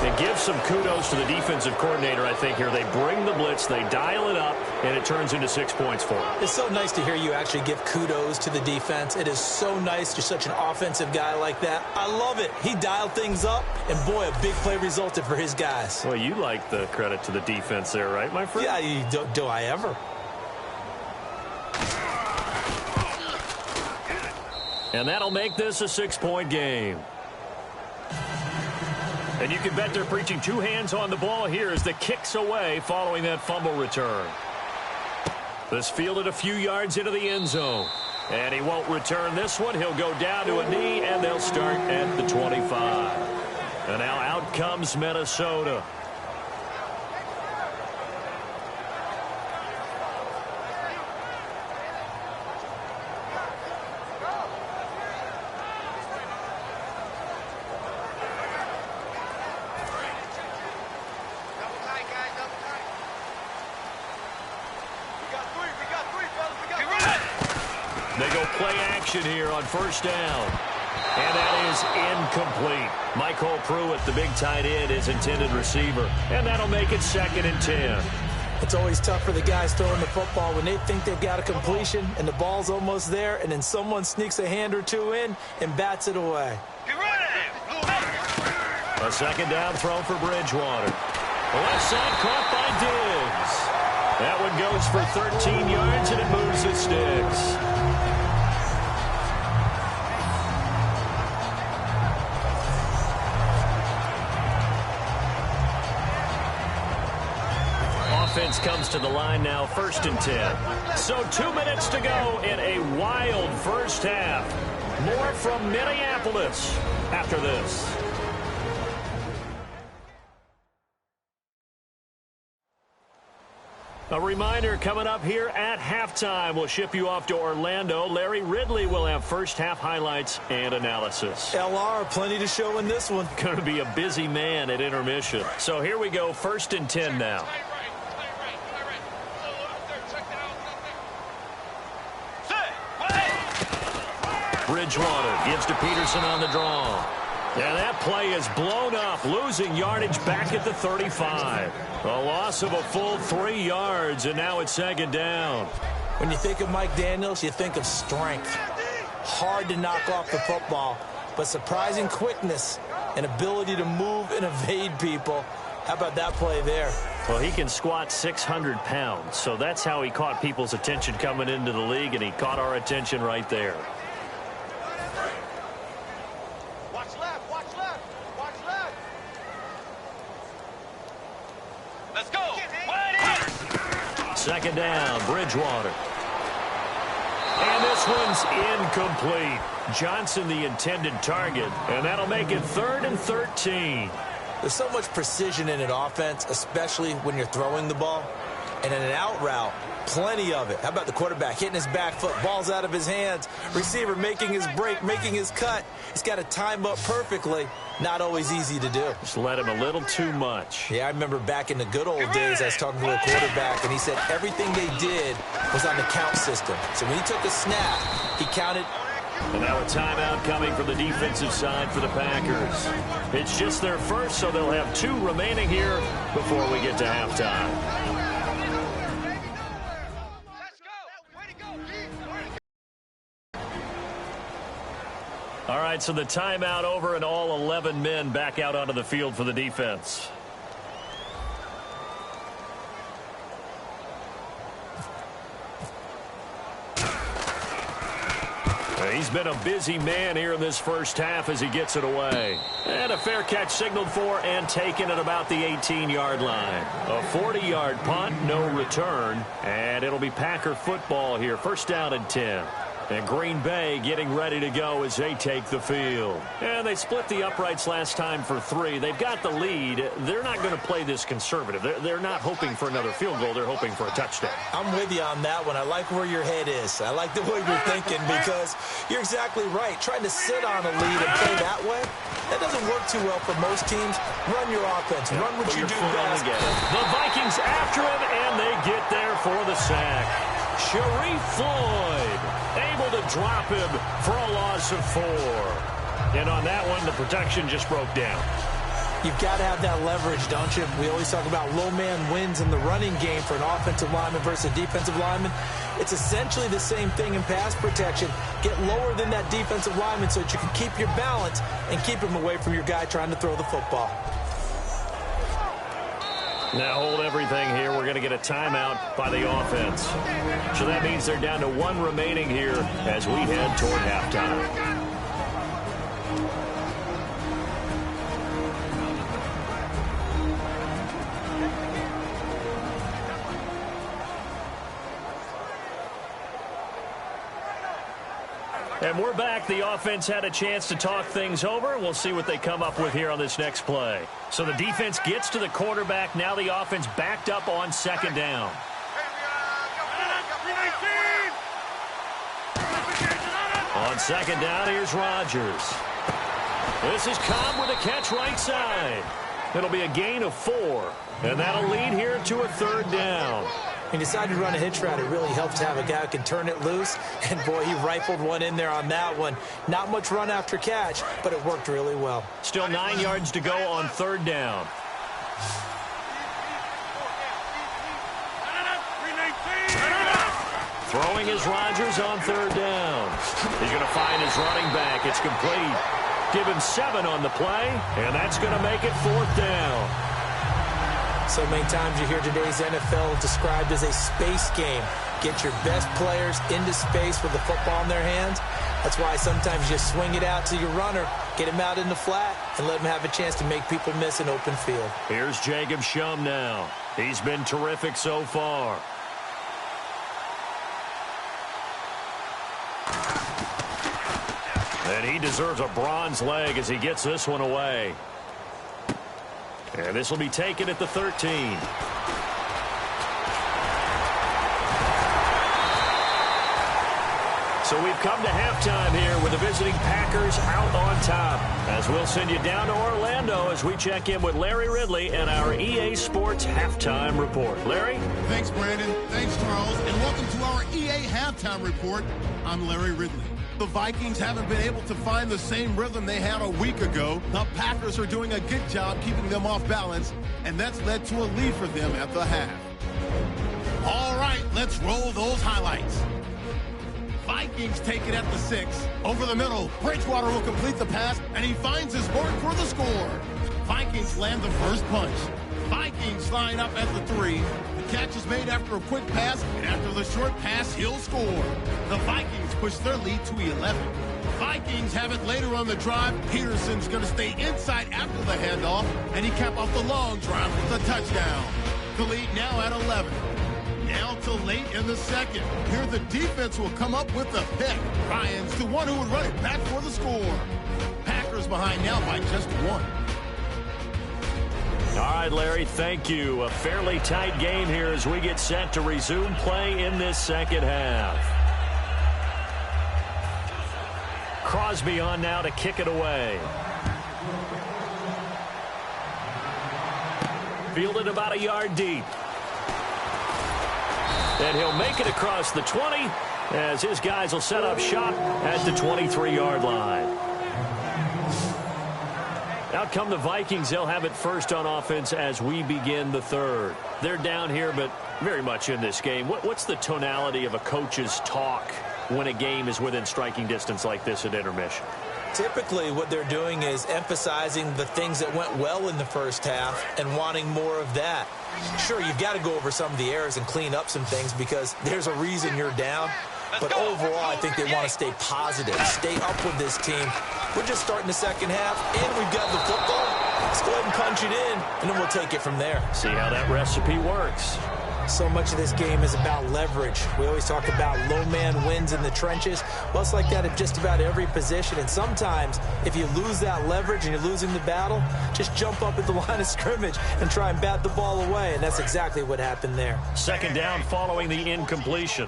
And give some kudos to the defensive coordinator, I think, here. They bring the blitz, they dial it up, and it turns into 6 points for them. It's so nice to hear you actually give kudos to the defense. It is so nice. You're such an offensive guy like that. I love it. He dialed things up, and boy, a big play resulted for his guys. Well, you like the credit to the defense there, right, my friend? Yeah, do I ever? And that'll make this a 6-point game. And you can bet they're preaching 2 hands on the ball here as the kick's away following that fumble return. This fielded a few yards into the end zone. And he won't return this one. He'll go down to a knee, and they'll start at the 25. And now out comes Minnesota. They go play action here on 1st down. And that is incomplete. Michael Pruitt, the big tight end, is intended receiver. And that'll make it 2nd and 10. It's always tough for the guys throwing the football when they think they've got a completion and the ball's almost there, and then someone sneaks a hand or two in and bats it away. A 2nd down throw for Bridgewater. The left side caught by Diggs. That one goes for 13 yards, and it moves the sticks. Offense comes to the line now, 1st and 10. So 2 minutes to go in a wild first half. More from Minneapolis after this. A reminder coming up here at halftime. We'll ship you off to Orlando. Larry Ridley will have first half highlights and analysis. LR, plenty to show in this one. Going to be a busy man at intermission. So here we go, 1st and 10 now. Bridgewater gives to Peterson on the draw. And that play is blown up, losing yardage back at the 35. A loss of a full 3 yards, and now it's 2nd down. When you think of Mike Daniels, you think of strength. Hard to knock off the football, but surprising quickness and ability to move and evade people. How about that play there? Well, he can squat 600 pounds, so that's how he caught people's attention coming into the league, and he caught our attention right there. Let's go. 2nd down, Bridgewater. And this one's incomplete. Johnson, the intended target, and that'll make it 3rd and 13. There's so much precision in an offense, especially when you're throwing the ball. And in an out route, plenty of it. How about the quarterback hitting his back foot, ball's out of his hands, receiver making his break, making his cut. He's got to time up perfectly. Not always easy to do. Just let him a little too much. Yeah, I remember back in the good old days, I was talking to a quarterback, and he said everything they did was on the count system. So when he took a snap, he counted. And now a timeout coming from the defensive side for the Packers. It's just their first, so they'll have 2 remaining here before we get to halftime. All right, right, so the timeout over and all 11 men back out onto the field for the defense. He's been a busy man here in this first half as he gets it away. And a fair catch signaled for and taken at about the 18-yard line. A 40-yard punt, no return. And it'll be Packer football here. First down and 10. And Green Bay getting ready to go as they take the field. And they split the uprights last time for 3. They've got the lead. They're not going to play this conservative. They're not hoping for another field goal. They're hoping for a touchdown. I'm with you on that one. I like where your head is. I like the way you're thinking because you're exactly right. Trying to sit on a lead and play that way, that doesn't work too well for most teams. Run your offense. Run what you do best. The Vikings after him, and they get there for the sack. Sharif Floyd able to drop him for a loss of 4. And on that one, the protection just broke down. You've got to have that leverage, don't you? We always talk about low man wins in the running game for an offensive lineman versus a defensive lineman. It's essentially the same thing in pass protection. Get lower than that defensive lineman so that you can keep your balance and keep him away from your guy trying to throw the football. Now hold everything here. We're going to get a timeout by the offense. So that means they're down to 1 remaining here as we head toward halftime. And we're back. The offense had a chance to talk things over. We'll see what they come up with here on this next play. So the defense gets to the quarterback. Now the offense backed up on second down. On second down, here's Rodgers. This is Cobb with a catch right side. It'll be a gain of 4. And that'll lead here to a 3rd down. He decided to run a hitch route. It really helps to have a guy who can turn it loose. And, boy, he rifled one in there on that one. Not much run after catch, but it worked really well. Still 9 yards to go on 3rd down. Throwing is Rodgers on 3rd down. He's going to find his running back. It's complete. Give him 7 on the play, and that's going to make it 4th down. So many times you hear today's NFL described as a space game. Get your best players into space with the football in their hands. That's why sometimes you swing it out to your runner, get him out in the flat, and let him have a chance to make people miss an open field. Here's Jacob Shum now. He's been terrific so far. And he deserves a bronze leg as he gets this one away. And this will be taken at the 13. So we've come to halftime here with the visiting Packers out on top. As we'll send you down to Orlando as we check in with Larry Ridley and our EA Sports Halftime Report. Larry? Thanks, Brandon. Thanks, Charles. And welcome to our EA Halftime Report. I'm Larry Ridley. The Vikings haven't been able to find the same rhythm they had a week ago. The Packers are doing a good job keeping them off balance, and that's led to a lead for them at the half. All right, let's roll those highlights. Vikings take it at the 6. Over the middle, Bridgewater will complete the pass, and he finds his mark for the score. Vikings land the first punch. Vikings line up at the 3. The catch is made after a quick pass, and after the short pass, he'll score. The Vikings push their lead to 11. Vikings have it later on the drive. Peterson's going to stay inside after the handoff, and he capped off the long drive with a touchdown. The lead now at 11. Now to late in the second. Here the defense will come up with a pick. Ryan's the one who would run it back for the score. Packers behind now by just 1. All right, Larry, thank you. A fairly tight game here as we get set to resume play in this second half. Crosby on now to kick it away. Fielded about a yard deep. And he'll make it across the 20 as his guys will set up shop at the 23-yard line. Out come the Vikings. They'll have it first on offense as we begin the third. They're down here, but very much in this game. What's the tonality of a coach's talk when a game is within striking distance like this at intermission? Typically, what they're doing is emphasizing the things that went well in the first half and wanting more of that. Sure, you've got to go over some of the errors and clean up some things because there's a reason you're down. But overall, I think they want to stay positive, stay up with this team. We're just starting the second half, and we've got the football. Let's go ahead and punch it in, and then we'll take it from there. See how that recipe works. So much of this game is about leverage. We always talk about low man wins in the trenches. Well, it's like that at just about every position. And sometimes, if you lose that leverage and you're losing the battle, just jump up at the line of scrimmage and try and bat the ball away. And that's exactly what happened there. Second down following the incompletion.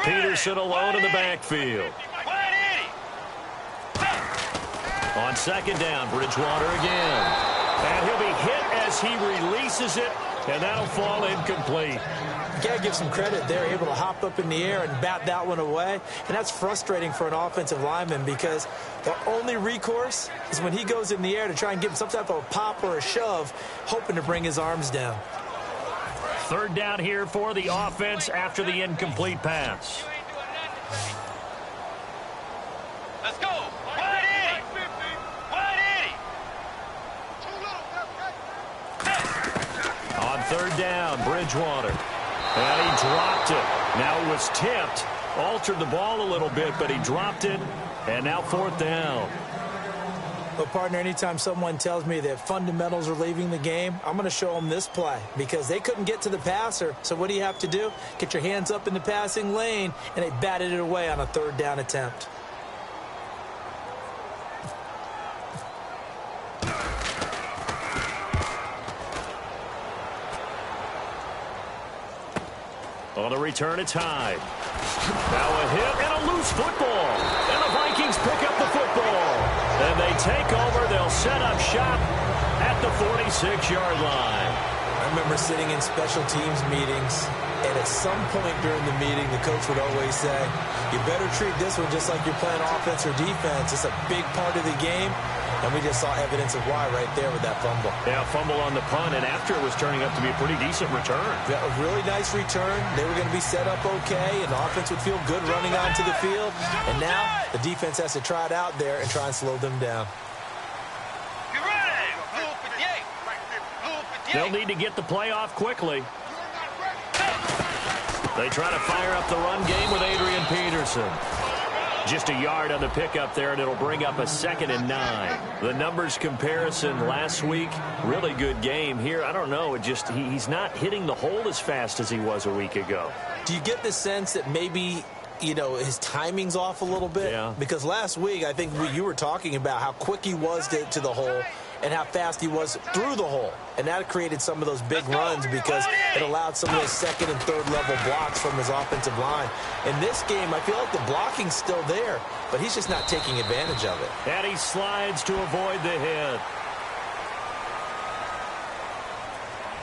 Peterson alone in the backfield. On second down, Bridgewater again. And he'll be hit as he releases it, and that'll fall incomplete. You got to give some credit. They're able to hop up in the air and bat that one away. And that's frustrating for an offensive lineman because the only recourse is when he goes in the air to try and give some type of a pop or a shove, hoping to bring his arms down. Third down here for the offense after the incomplete pass. Let's go. On third down, Bridgewater. And he dropped it. Now it was tipped. Altered the ball a little bit, but he dropped it. And now fourth down. Well, partner, anytime someone tells me that fundamentals are leaving the game, I'm going to show them this play because they couldn't get to the passer. So what do you have to do? Get your hands up in the passing lane, and they batted it away on a third down attempt. On the return, it's Hyde. Now a hit and a loose football. And the Vikings pick up the football. And they take over. They'll set up shop at the 46-yard line. I remember sitting in special teams meetings, and at some point during the meeting, the coach would always say, you better treat this one just like you're playing offense or defense. It's a big part of the game. And we just saw evidence of why right there with that fumble. Yeah, fumble on the punt, and after it was turning up to be a pretty decent return. Yeah, a really nice return. They were going to be set up okay, and the offense would feel good running onto the field. And now the defense has to try it out there and try and slow them down. They'll need to get the play off quickly. They try to fire up the run game with Adrian Peterson. Just a yard on the pickup there, and it'll bring up a 2nd and 9. The numbers comparison last week, really good game here. I don't know, he's not hitting the hole as fast as he was a week ago. Do you get the sense that maybe, his timing's off a little bit? Yeah. Because last week, I think you were talking about how quick he was to the hole and how fast he was through the hole. And that created some of those big runs because it allowed some of those second and third level blocks from his offensive line. In this game, I feel like the blocking's still there, but he's just not taking advantage of it. And he slides to avoid the hit.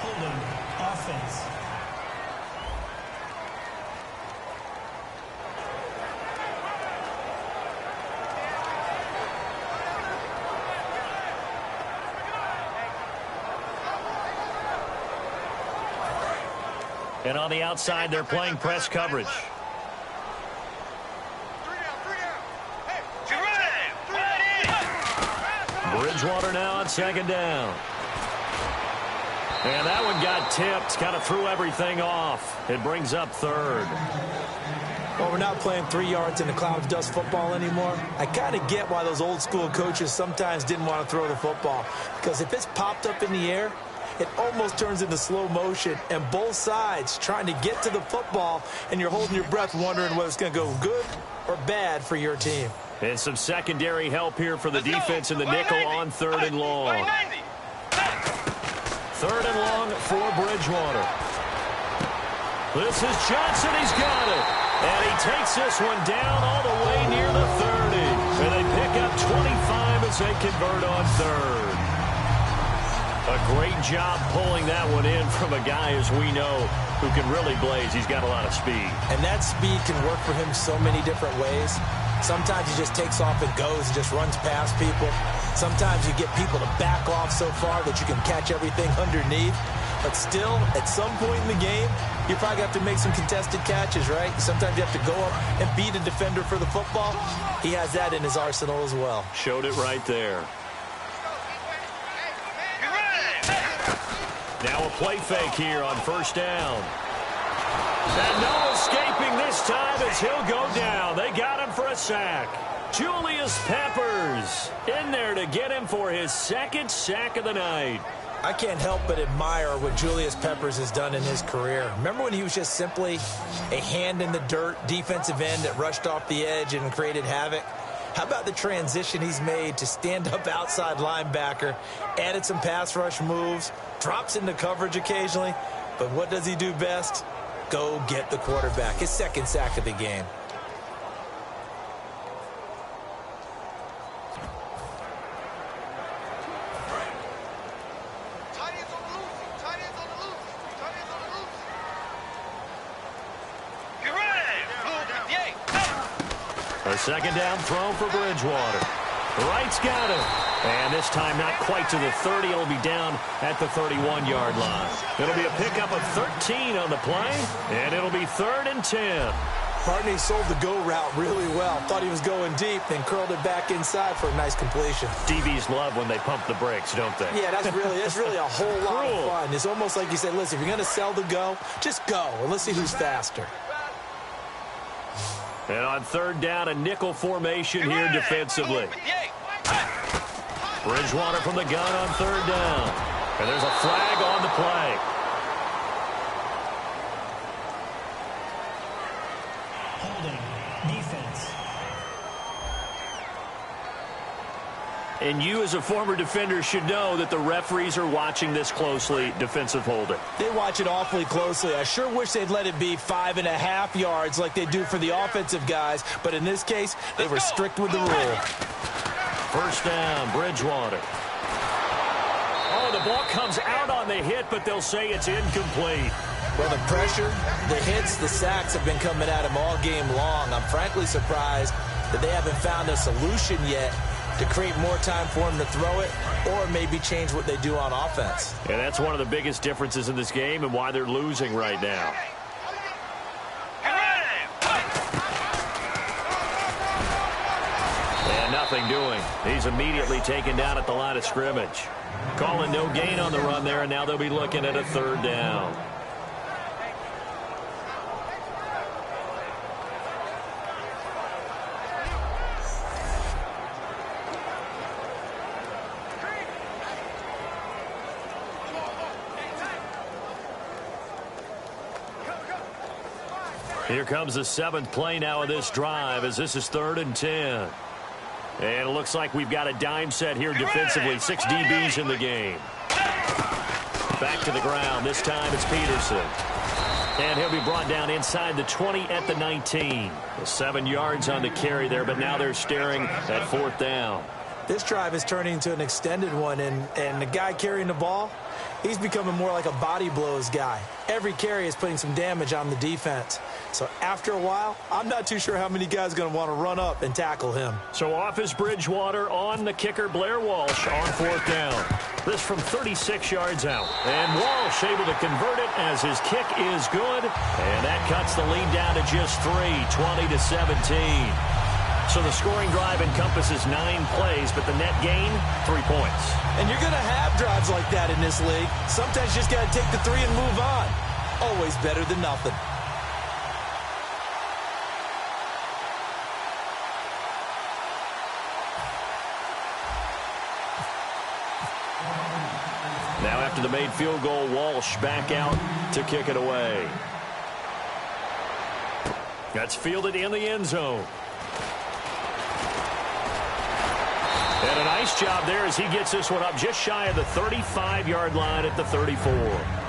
Holding offense. And on the outside, they're playing press coverage. Bridgewater now on second down. And that one got tipped, kind of threw everything off. It brings up third. Well, we're not playing 3 yards in a cloud of dust football anymore. I kind of get why those old school coaches sometimes didn't want to throw the football. Because if it's popped up in the air, it almost turns into slow motion, and both sides trying to get to the football, and you're holding your breath wondering whether it's going to go good or bad for your team. And some secondary help here for the defense in the nickel on 3rd and long. 3rd and long for Bridgewater. This is Johnson. He's got it. And he takes this one down all the way near the 30. And they pick up 25 as they convert on 3rd. A great job pulling that one in from a guy, as we know, who can really blaze. He's got a lot of speed. And that speed can work for him so many different ways. Sometimes he just takes off and goes and just runs past people. Sometimes you get people to back off so far that you can catch everything underneath. But still, at some point in the game, you probably have to make some contested catches, right? Sometimes you have to go up and beat a defender for the football. He has that in his arsenal as well. Showed it right there. Now a play fake here on first down. And no escaping this time as he'll go down. They got him for a sack. Julius Peppers in there to get him for his second sack of the night. I can't help but admire what Julius Peppers has done in his career. Remember when he was just simply a hand in the dirt defensive end that rushed off the edge and created havoc? How about the transition he's made to stand up outside linebacker, added some pass rush moves, drops into coverage occasionally, but what does he do best? Go get the quarterback. His second sack of the game. A second down throw for Bridgewater. Wright's got it. And this time not quite to the 30. It'll be down at the 31-yard line. It'll be a pickup of 13 on the play, and it'll be 3rd and 10. Partney sold the go route really well. Thought he was going deep, then curled it back inside for a nice completion. DBs love when they pump the brakes, don't they? Yeah, that's really a whole lot of fun. It's almost like you say, listen, if you're going to sell the go, just go, and let's see who's faster. And on 3rd down, a nickel formation here defensively. Bridgewater from the gun on 3rd down. And there's a flag on the play. Holding. Defense. And you as a former defender should know that the referees are watching this closely, defensive holding. They watch it awfully closely. I sure wish they'd let it be 5.5 yards like they do for the offensive guys. But in this case, they were strict with the rule. First down, Bridgewater. Oh, the ball comes out on the hit, but they'll say it's incomplete. Well, the pressure, the hits, the sacks have been coming at him all game long. I'm frankly surprised that they haven't found a solution yet to create more time for him to throw it or maybe change what they do on offense. And that's one of the biggest differences in this game and why they're losing right now. And nothing doing. He's immediately taken down at the line of scrimmage. Calling no gain on the run there, and now they'll be looking at a 3rd down. Here comes the 7th play now of this drive as this is 3rd and 10. And it looks like we've got a dime set here defensively. 6 DBs in the game. Back to the ground. This time it's Peterson. And he'll be brought down inside the 20 at the 19. 7 yards on the carry there, but now they're staring at 4th down. This drive is turning into an extended one, and the guy carrying the ball, he's becoming more like a body blows guy. Every carry is putting some damage on the defense. So after a while, I'm not too sure how many guys are going to want to run up and tackle him. So off is Bridgewater on the kicker, Blair Walsh, on 4th down. This from 36 yards out. And Walsh able to convert it as his kick is good. And that cuts the lead down to just 3, 20-17. So the scoring drive encompasses 9 plays, but the net gain, 3 points. And you're going to have drives like that in this league. Sometimes you just got to take the 3 and move on. Always better than nothing. Now after the made field goal, Walsh back out to kick it away. That's fielded in the end zone. And a nice job there as he gets this one up just shy of the 35-yard line at the 34.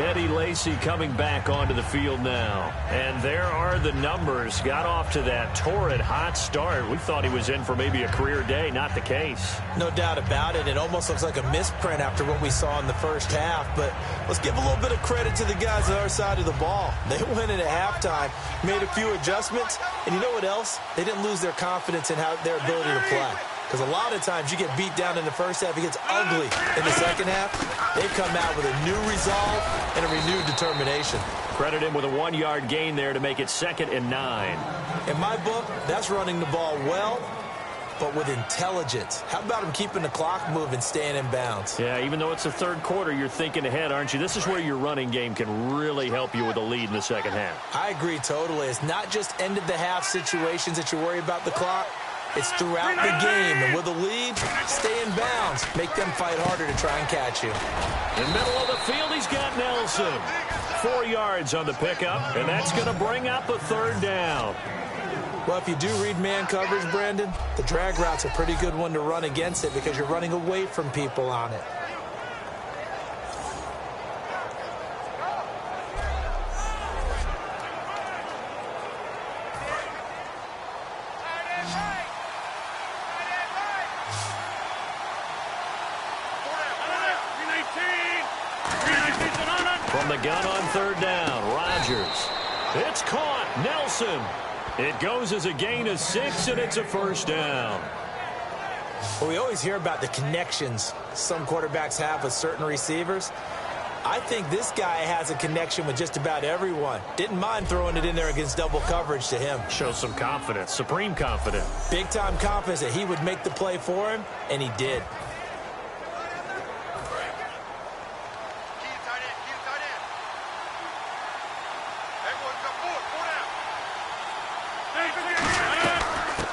Eddie Lacy coming back onto the field now. And there are the numbers. Got off to that torrid hot start. We thought he was in for maybe a career day. Not the case. No doubt about it. It almost looks like a misprint after what we saw in the first half. But let's give a little bit of credit to the guys on our side of the ball. They went in at halftime, made a few adjustments. And you know what else? They didn't lose their confidence in their ability to play. Because a lot of times you get beat down in the first half, it gets ugly in the second half. They've come out with a new resolve and a renewed determination. Credit him with a 1-yard gain there to make it 2nd and 9. In my book, that's running the ball well, but with intelligence. How about him keeping the clock moving, staying in bounds? Yeah, even though it's the third quarter, you're thinking ahead, aren't you? This is where your running game can really help you with a lead in the second half. I agree totally. It's not just end-of-the-half situations that you worry about the clock. It's throughout the game. And with a lead, stay in bounds. Make them fight harder to try and catch you. In the middle of the field, he's got Nelson. 4 yards on the pickup, and that's going to bring up a 3rd down. Well, if you do read man coverage, Brandon, the drag route's a pretty good one to run against it because you're running away from people on it. From the gun on 3rd down, Rodgers. It's caught. Nelson. It goes as a gain of 6, and it's a 1st down. Well, we always hear about the connections some quarterbacks have with certain receivers. I think this guy has a connection with just about everyone. Didn't mind throwing it in there against double coverage to him. Shows some confidence, supreme confidence. Big-time confidence that he would make the play for him, and he did.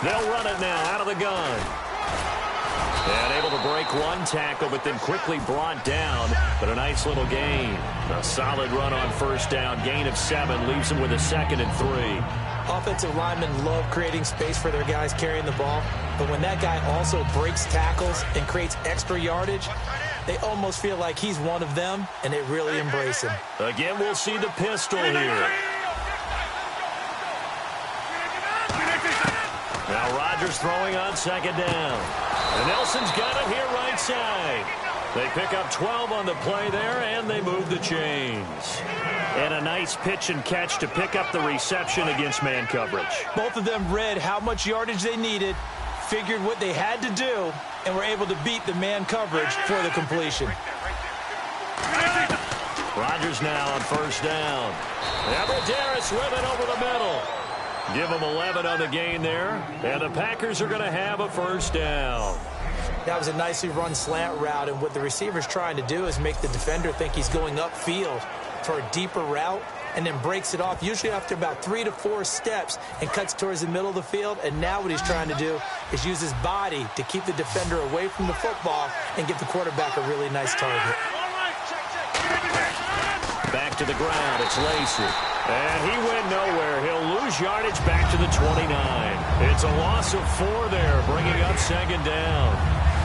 They'll run it now out of the gun. And able to break one tackle, but then quickly brought down. But a nice little gain. A solid run on 1st down. Gain of 7 leaves them with a 2nd and 3. Offensive linemen love creating space for their guys carrying the ball. But when that guy also breaks tackles and creates extra yardage, they almost feel like he's one of them, and they really embrace him. Again, we'll see the pistol here. Now Rodgers throwing on 2nd down. And Nelson's got it here right side. They pick up 12 on the play there, and they move the chains. And a nice pitch and catch to pick up the reception against man coverage. Both of them read how much yardage they needed, figured what they had to do, and were able to beat the man coverage for the completion. Rodgers now on 1st down. Aberdarius with it over the middle. Give them 11 on the gain there, and the Packers are going to have a 1st down. That was a nicely run slant route, and what the receiver's trying to do is make the defender think he's going upfield for a deeper route, and then breaks it off, usually after about 3 to 4 steps, and cuts towards the middle of the field. And now what he's trying to do is use his body to keep the defender away from the football and give the quarterback a really nice target. Back to the ground, it's Lacy. And he went nowhere. He'll lose yardage back to the 29. It's a loss of 4 there, bringing up 2nd down.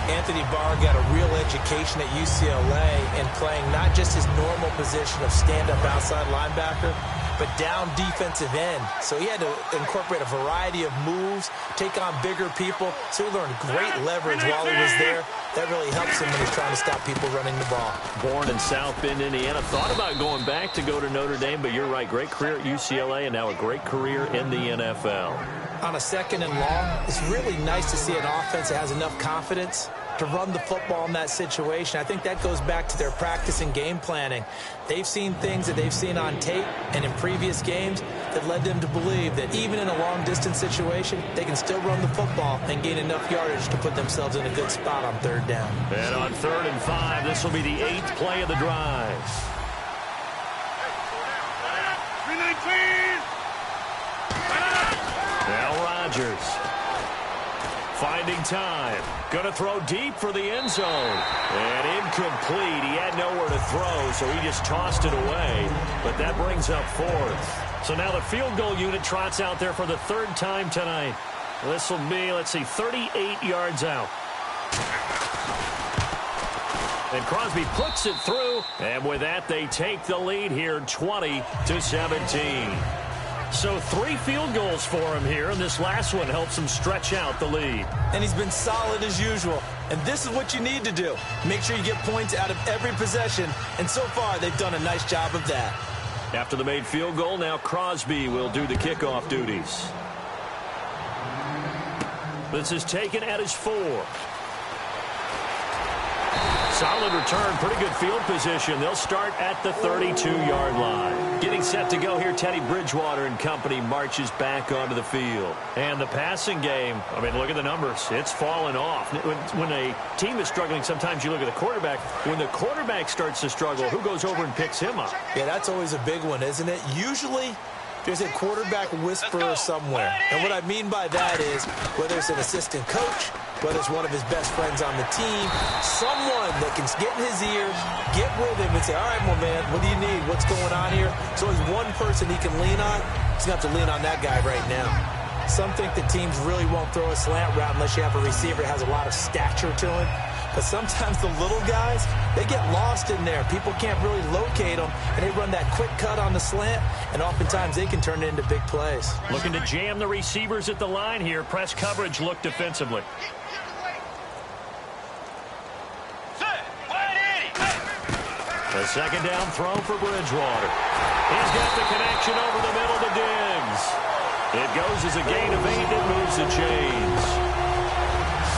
Anthony Barr got a real education at UCLA in playing not just his normal position of stand-up outside linebacker, but down defensive end. So he had to incorporate a variety of moves, take on bigger people. So he learned great leverage while he was there. That really helps him when he's trying to stop people running the ball. Born in South Bend, Indiana. Thought about going back to go to Notre Dame, but you're right. Great career at UCLA and now a great career in the NFL. On a 2nd and long, it's really nice to see an offense that has enough confidence to run the football in that situation. I think that goes back to their practice and game planning. They've seen things that they've seen on tape and in previous games that led them to believe that even in a long-distance situation, they can still run the football and gain enough yardage to put themselves in a good spot on 3rd down. And on 3rd and 5, this will be the 8th play of the drive. 319. Now Rodgers. Finding time. Going to throw deep for the end zone. And incomplete. He had nowhere to throw, so he just tossed it away. But that brings up 4th. So now the field goal unit trots out there for the 3rd time tonight. This will be, let's see, 38 yards out. And Crosby puts it through. And with that, they take the lead here, 20-17. So 3 field goals for him here, and this last one helps him stretch out the lead. And he's been solid as usual. And this is what you need to do. Make sure you get points out of every possession. And so far, they've done a nice job of that. After the made field goal, now Crosby will do the kickoff duties. This is taken at his 4. Solid return, pretty good field position. They'll start at the 32-yard line. Getting set to go here, Teddy Bridgewater and company marches back onto the field. And the passing game, I mean, look at the numbers. It's fallen off. When a team is struggling, sometimes you look at the quarterback. When the quarterback starts to struggle, who goes over and picks him up? Yeah, that's always a big one, isn't it? Usually, there's a quarterback whisperer somewhere. And what I mean by that is, whether it's an assistant coach, whether it's one of his best friends on the team, someone that can get in his ear, get with him and say, all right, well, man, what do you need? What's going on here? So there's one person he can lean on. He's going to have to lean on that guy right now. Some think that teams really won't throw a slant route unless you have a receiver that has a lot of stature to him. But sometimes the little guys, they get lost in there. People can't really locate them, and they run that quick cut on the slant, and oftentimes they can turn it into big plays. Looking to jam the receivers at the line here. Press coverage, look defensively. A second down throw for Bridgewater. He's got the connection over the middle to Diggs. It goes as a gain of 8 and moves the chains.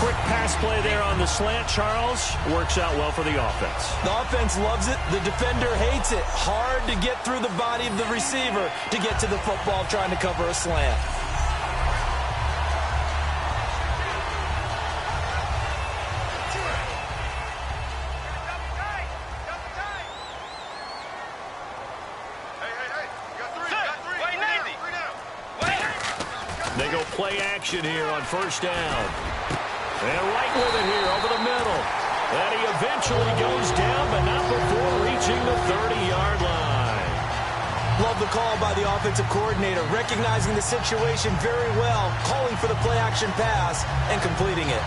Quick pass play there on the slant, Charles. Works out well for the offense. The offense loves it. The defender hates it. Hard to get through the body of the receiver to get to the football trying to cover a slant. They go play action here on first down. And right with it here over the middle. And he eventually goes down, but not before reaching the 30-yard line. Love the call by the offensive coordinator, recognizing the situation very well, calling for the play action pass and completing it.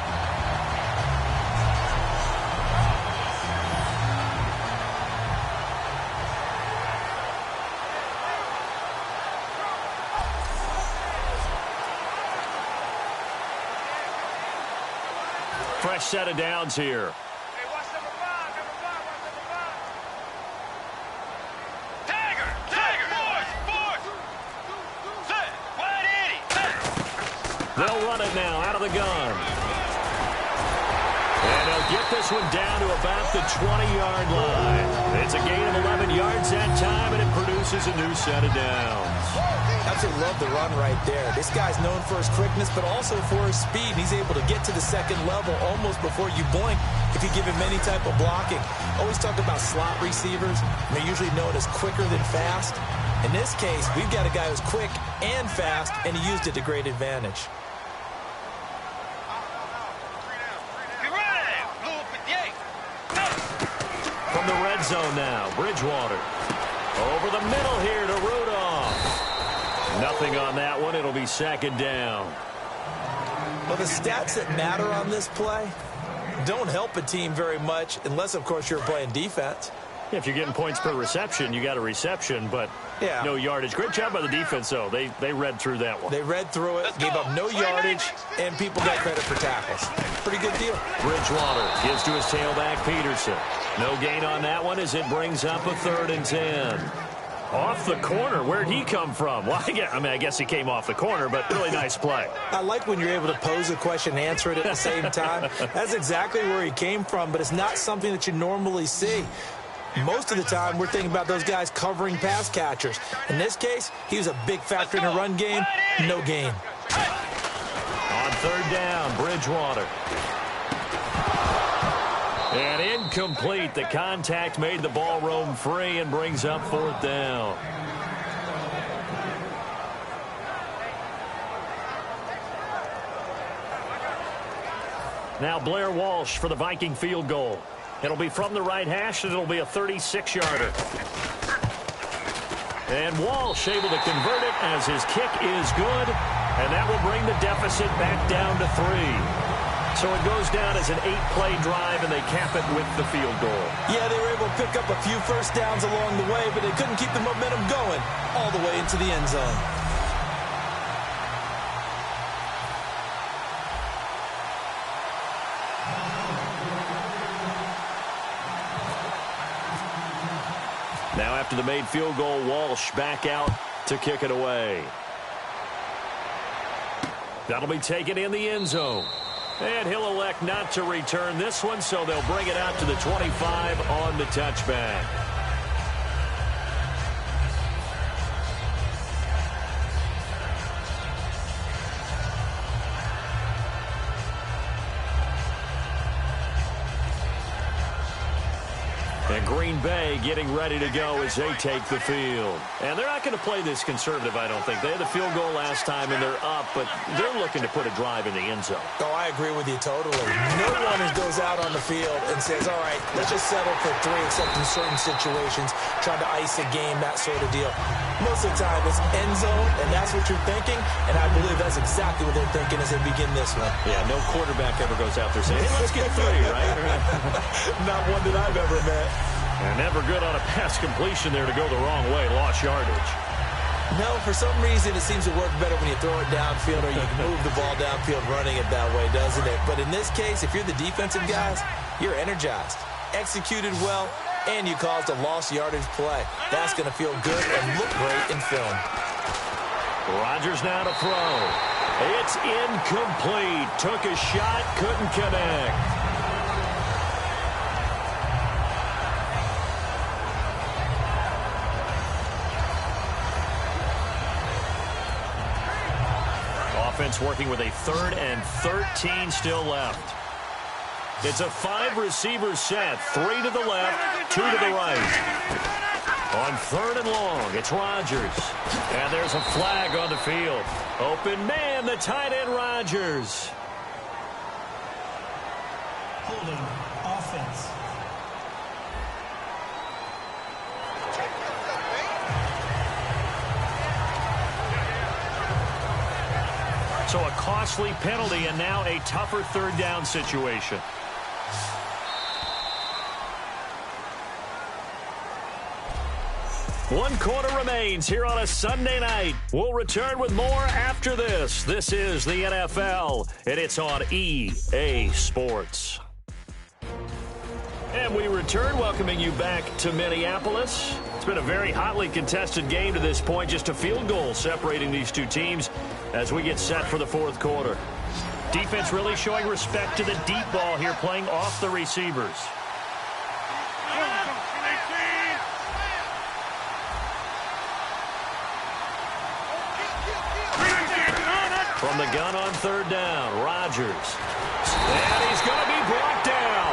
Fresh set of downs here. Hey, watch number 5, watch number 5. Tiger, force, set, wide 80, set. They'll run it now out of the gun. And they'll get this one down to about the 20-yard line. It's a gain of 11 yards that time, and it produces a new set of downs. Absolutely love the run right there. This guy's known for his quickness, but also for his speed. He's able to get to the second level almost before you blink if you give him any type of blocking. Always talk about slot receivers. They're usually known as quicker than fast. In this case, we've got a guy who's quick and fast, and he used it to great advantage. From the red zone now, Bridgewater. Over the middle here to Rudolph. Nothing on that one. It'll be second down. Well, the stats that matter on this play don't help a team very much unless, of course, you're playing defense. If you're getting points per reception, you got a reception, but no yardage. Great job by the defense, though. They read through that one. They read through it, gave up no yardage, and people got credit for tackles. Pretty good deal. Bridgewater gives to his tailback, Peterson. No gain on that one as it brings up a 3rd and 10. Off the corner. Where'd he come from? Well, I guess he came off the corner, but really nice play. I like when you're able to pose a question and answer it at the same time. That's exactly where he came from, but it's not something that you normally see. Most of the time, we're thinking about those guys covering pass catchers. In this case, he was a big factor in the run game. No gain. On 3rd down, Bridgewater. And incomplete. The contact made the ball roam free and brings up 4th down. Now Blair Walsh for the Viking field goal. It'll be from the right hash, and it'll be a 36-yarder. And Walsh able to convert it as his kick is good, and that will bring the deficit back down to 3. So it goes down as an 8-play drive, and they cap it with the field goal. Yeah, they were able to pick up a few first downs along the way, but they couldn't keep the momentum going all the way into the end zone. Now after the made field goal, Walsh back out to kick it away. That'll be taken in the end zone. And he'll elect not to return this one, so they'll bring it out to the 25 on the touchback. And Green Bay getting ready to go as they take the field. And they're not going to play this conservative, I don't think. They had the field goal last time, and they're up, but they're looking to put a drive in the end zone. Oh, I agree with you totally. No one goes out on the field and says, all right, let's just settle for 3, except in certain situations, trying to ice a game, that sort of deal. Most of the time, it's end zone, and that's what you're thinking, and I believe that's exactly what they're thinking as they begin this one. Yeah, no quarterback ever goes out there saying, hey, let's get 3, right? Not one that I've ever met. And never good on a pass completion there to go the wrong way. Lost yardage. No, for some reason, it seems to work better when you throw it downfield or you can move the ball downfield running it that way, doesn't it? But in this case, if you're the defensive guys, you're energized, executed well, and you caused a lost yardage play. That's going to feel good and look great in film. Rodgers now to throw. It's incomplete. Took a shot, couldn't connect. Offense working with a 3rd and 13 still left. It's a 5-receiver set. 3 to the left, 2 to the right. On 3rd and long, it's Rodgers. And there's a flag on the field. Open man, the tight end Rodgers. Holding offense. So a costly penalty and now a tougher 3rd down situation. One quarter remains here on a Sunday night. We'll return with more after this. This is the NFL, and it's on EA Sports. And we return, welcoming you back to Minneapolis. It's been a very hotly contested game to this point. Just a field goal separating these two teams as we get set for the 4th quarter. Defense really showing respect to the deep ball here, playing off the receivers. From the gun on 3rd down, Rodgers. And he's going to be brought down.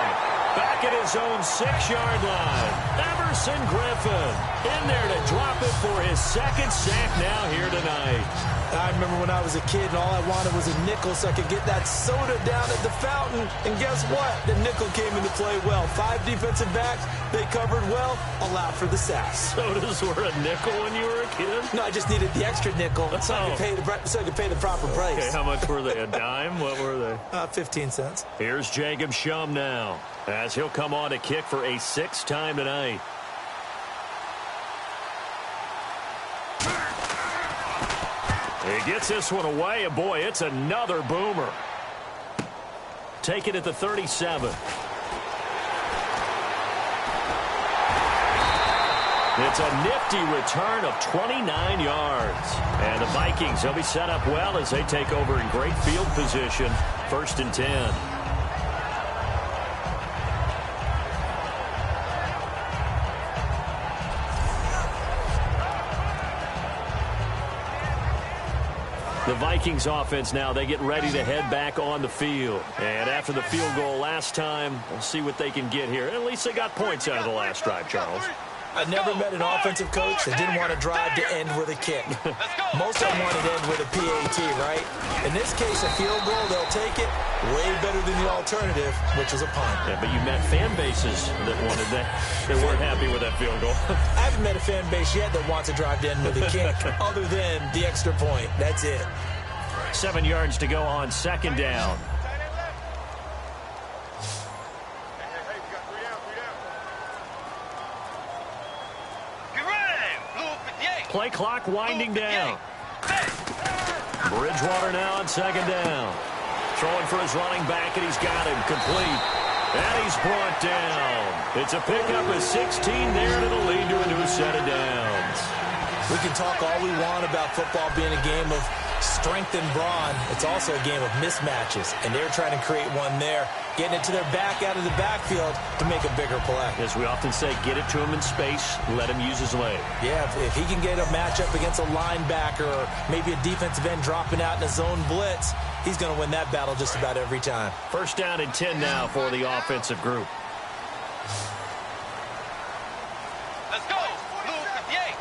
Back at his own 6-yard line. Everson Griffin in there to drop it for his 2nd sack now here tonight. I remember when I was a kid and all I wanted was a nickel so I could get that soda down at the fountain. And guess what? The nickel came into play well. 5 defensive backs, they covered well, allowed for the sacks. Sodas were a nickel when you were a kid? No, I just needed the extra nickel so I could pay the proper price. Okay, how much were they? A dime? What were they? 15 cents. Here's Jacob Shum now, as he'll come on to kick for a 6th time tonight. He gets this one away, and boy, it's another boomer. Take it at the 37. It's a nifty return of 29 yards. And the Vikings, they'll be set up well as they take over in great field position. 1st and 10. The Vikings offense now, they get ready to head back on the field. And after the field goal last time, we'll see what they can get here. At least they got points out of the last drive, Charles. I never met an offensive coach that didn't want to drive to end with a kick. Most of them want to end with a PAT, right? In this case, a field goal, they'll take it. Way better than the alternative, which is a punt. Yeah, but you met fan bases that wanted that. They weren't happy with that field goal. I haven't met a fan base yet that wants to drive to end with a kick other than the extra point. That's it. 7 yards to go on 2nd down. Play clock winding down. Bridgewater now on 2nd down. Throwing for his running back, and he's got him complete. And he's brought down. It's a pickup of 16 there, and it'll lead to a new set of downs. We can talk all we want about football being a game of strength and brawn. It's also a game of mismatches, and they're trying to create one there, getting it to their back out of the backfield to make a bigger play. As we often say, get it to him in space, let him use his leg. Yeah, if he can get a matchup against a linebacker or maybe a defensive end dropping out in a zone blitz, he's going to win that battle just about every time. First down and 10 now for the offensive group. Let's go. Blue 58.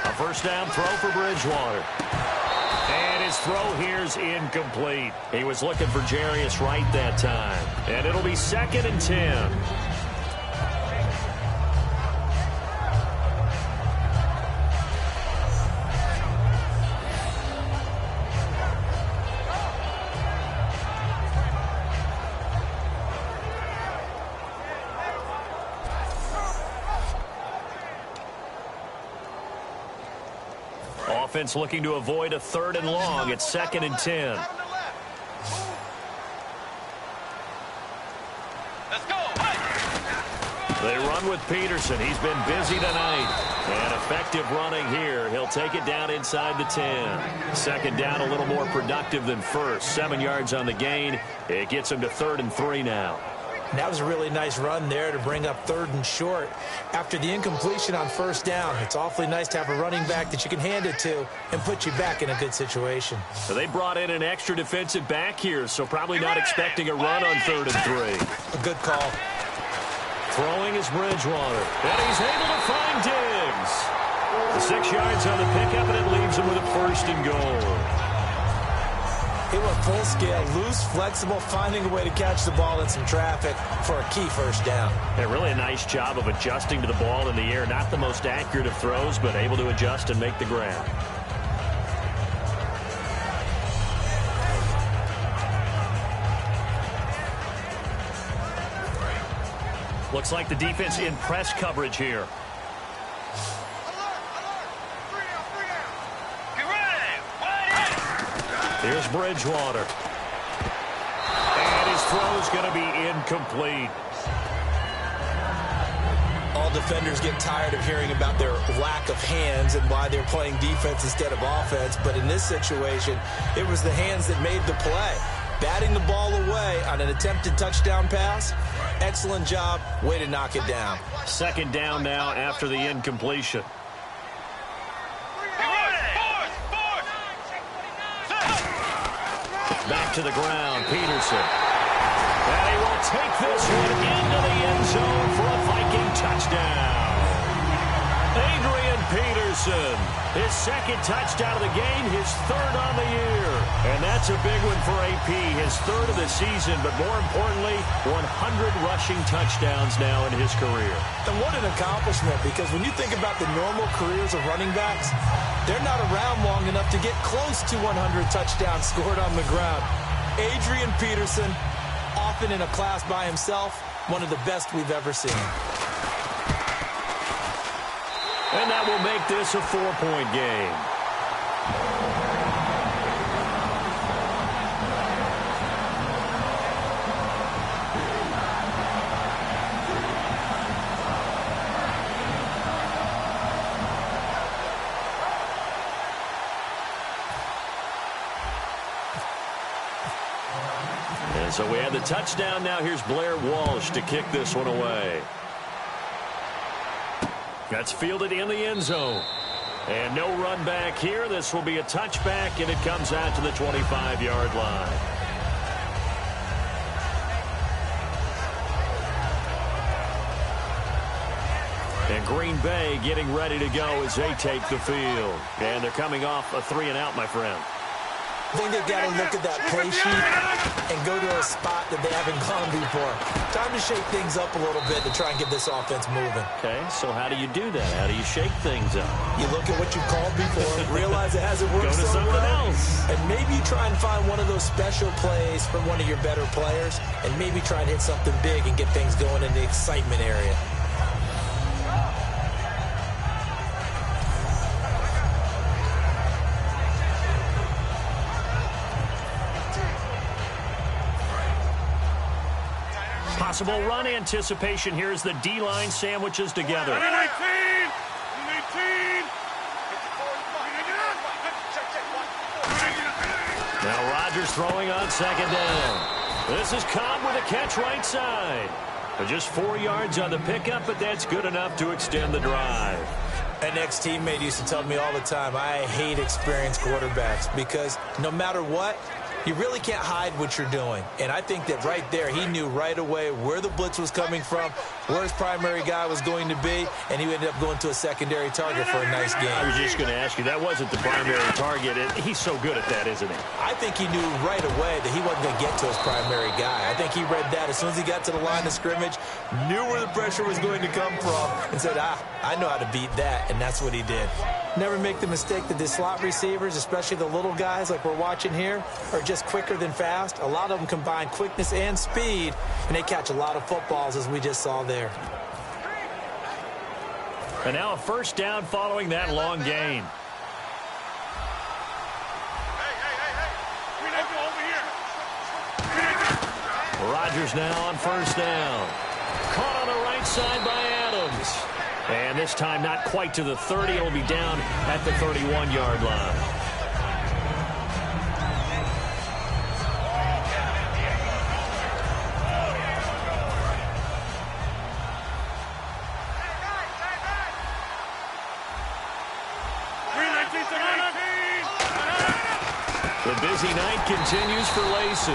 A first down throw for Bridgewater. And his throw here's incomplete. He was looking for Jarius Wright that time. And it'll be 2nd and 10. Offense looking to avoid a 3rd and long. It's 2nd and 10. Let's go. They run with Peterson. He's been busy tonight. And effective running here. He'll take it down inside the 10. 2nd down, a little more productive than first. 7 yards on the gain. It gets him to 3rd and 3 now. That was a really nice run there to bring up 3rd and short. After the incompletion on 1st down, it's awfully nice to have a running back that you can hand it to and put you back in a good situation. So they brought in an extra defensive back here, so probably not expecting a run on 3rd and 3. A good call. Throwing is Bridgewater, and he's able to find Diggs. The 6 yards on the pickup, and it leaves him with a 1st and goal. He went full scale, loose, flexible, finding a way to catch the ball in some traffic for a key 1st down. Yeah, really a nice job of adjusting to the ball in the air. Not the most accurate of throws, but able to adjust and make the grab. Looks like the defense in press coverage here. Here's Bridgewater. And his throw's going to be incomplete. All defenders get tired of hearing about their lack of hands and why they're playing defense instead of offense. But in this situation, it was the hands that made the play. Batting the ball away on an attempted touchdown pass. Excellent job. Way to knock it down. 2nd down now after the incompletion. Back to the ground, Peterson. And he will take this one into the end zone for a Viking touchdown. Adrian Peterson, his 2nd touchdown of the game, his 3rd on the year. And that's a big one for AP, his 3rd of the season, but more importantly, 100 rushing touchdowns now in his career. And what an accomplishment, because when you think about the normal careers of running backs, they're not around long enough to get close to 100 touchdowns scored on the ground. Adrian Peterson, often in a class by himself, one of the best we've ever seen. And that will make this a 4-point game. And so we have the touchdown. Now here's Blair Walsh to kick this one away. That's fielded in the end zone. And no run back here. This will be a touchback, and it comes out to the 25-yard line. And Green Bay getting ready to go as they take the field. And they're coming off a 3-and-out, my friend. I think they've got to look at that play sheet and go to a spot that they haven't gone before. Time to shake things up a little bit to try and get this offense moving. Okay, so how do you do that? How do you shake things up? You look at what you've called before, realize it hasn't worked Go to so something well, else. and maybe you try and find one of those special plays from one of your better players, and maybe try and hit something big and get things going in the excitement area. Possible run anticipation here as the D-line sandwiches together. 19! 19! Rodgers throwing on second down. This is Cobb with a catch right side. Just 4 yards on the pickup, but that's good enough to extend the drive. An ex-teammate used to tell me all the time, I hate experienced quarterbacks because no matter what, you really can't hide what you're doing. And I think that right there, he knew right away where the blitz was coming from, where his primary guy was going to be, and he ended up going to a secondary target for a nice game. I was just going to ask you, that wasn't the primary target. He's so good at that, isn't he? I think he knew right away that he wasn't going to get to his primary guy. I think he read that as soon as he got to the line of scrimmage, knew where the pressure was going to come from, and said, I know how to beat that, and that's what he did. Never make the mistake that the slot receivers, especially the little guys like we're watching here, are just quicker than fast. A lot of them combine quickness and speed, and they catch a lot of footballs, as we just saw there. And now a first down following that long gain. Rodgers now on first down. Caught on the right side by Adams. And this time not quite to the 30. It'll be down at the 31-yard line. The busy night continues for Lacey.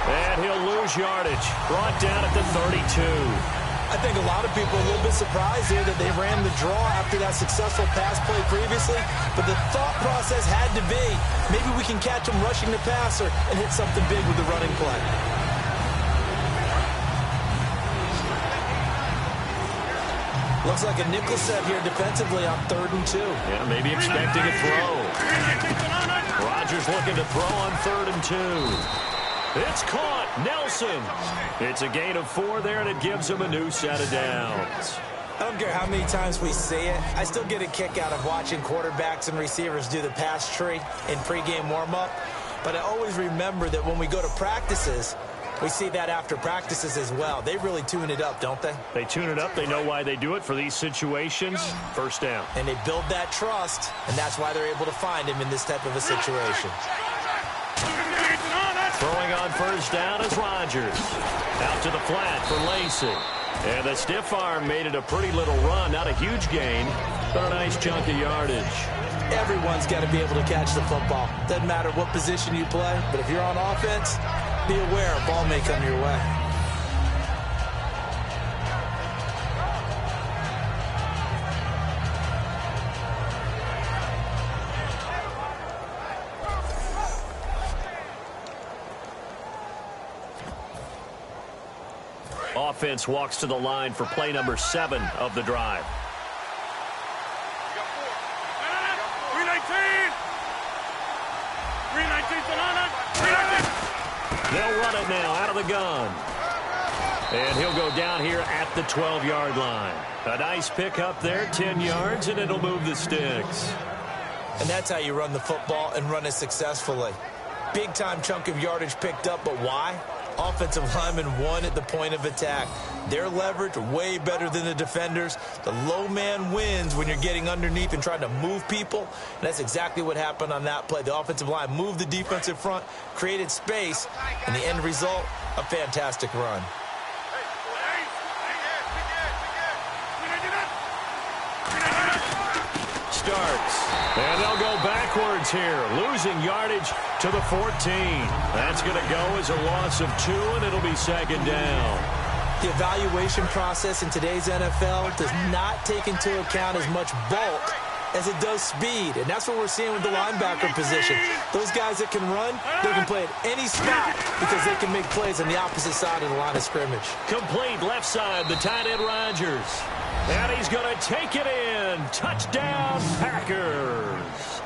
And he'll lose yardage. Brought down at the 32. I think a lot of people are a little bit surprised here that they ran the draw after that successful pass play previously. But the thought process had to be, maybe we can catch him rushing the passer and hit something big with the running play. Looks like a nickel set here defensively on 3rd and 2. Yeah, maybe expecting a throw. Rodgers looking to throw on 3rd and 2. It's caught. Nelson. It's a gain of 4 there, and it gives him a new set of downs. I don't care how many times we see it. I still get a kick out of watching quarterbacks and receivers do the pass tree in pregame warm-up. But I always remember that when we go to practices, we see that after practices as well. They really tune it up, don't they? They tune it up. They know why they do it for these situations. First down. And they build that trust, and that's why they're able to find him in this type of a situation. Throwing on first down is Rodgers. Out to the flat for Lacey. And the stiff arm made it a pretty little run. Not a huge gain, but a nice chunk of yardage. Everyone's got to be able to catch the football. Doesn't matter what position you play, but if you're on offense, be aware a ball may come your way. Offense walks to the line for play number 7 of the drive. They'll run it now out of the gun. And he'll go down here at the 12-yard line. A nice pickup there, 10 yards, and it'll move the sticks. And that's how you run the football and run it successfully. Big-time chunk of yardage picked up, but why? Offensive linemen won at the point of attack. Their leverage way better than the defenders. The low man wins when you're getting underneath and trying to move people. And that's exactly what happened on that play. The offensive line moved the defensive front, created space, and the end result, a fantastic run. Starts. And they'll go backwards here, losing yardage to the 14. That's going to go as a loss of 2, and it'll be second down. The evaluation process in today's NFL does not take into account as much bulk as it does speed, and that's what we're seeing with the linebacker position. Those guys that can run, they can play at any spot because they can make plays on the opposite side of the line of scrimmage. Complete left side, the tight end Rodgers. And he's going to take it in. Touchdown, Packers.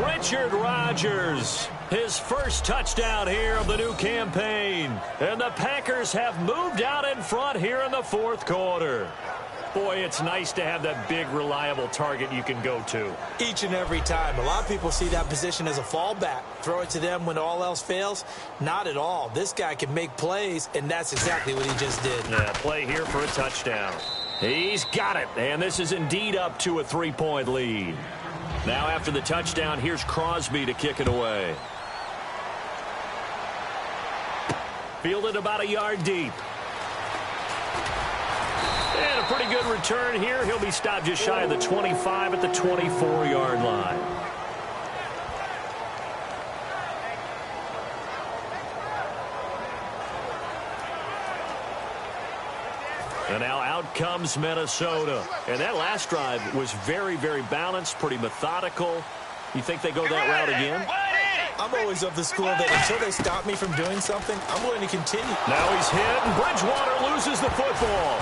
Richard Rodgers, his first touchdown here of the new campaign. And the Packers have moved out in front here in the 4th quarter. Boy, it's nice to have that big, reliable target you can go to. Each and every time. A lot of people see that position as a fallback. Throw it to them when all else fails. Not at all. This guy can make plays, and that's exactly what he just did. Yeah, play here for a touchdown. He's got it, and this is indeed up to a 3-point lead. Now after the touchdown, here's Crosby to kick it away. fielded about a yard deep. And a pretty good return here. He'll be stopped just shy of the 25 at the 24-yard line. And now out comes Minnesota. And that last drive was very, very balanced, pretty methodical. You think they go that route again? I'm always of the school that until they stop me from doing something, I'm going to continue. Now he's hit, and Bridgewater loses the football.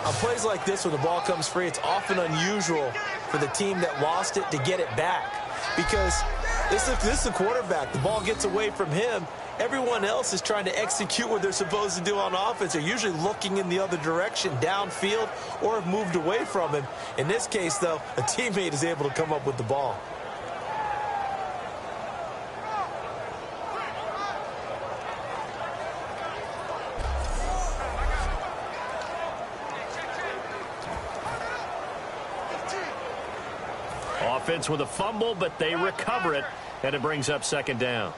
On plays like this, when the ball comes free, it's often unusual for the team that lost it to get it back. Because this is the quarterback. The ball gets away from him. Everyone else is trying to execute what they're supposed to do on offense. They're usually looking in the other direction, downfield, or have moved away from him. In this case, though, a teammate is able to come up with the ball. Offense with a fumble, but they recover it, and it brings up second down.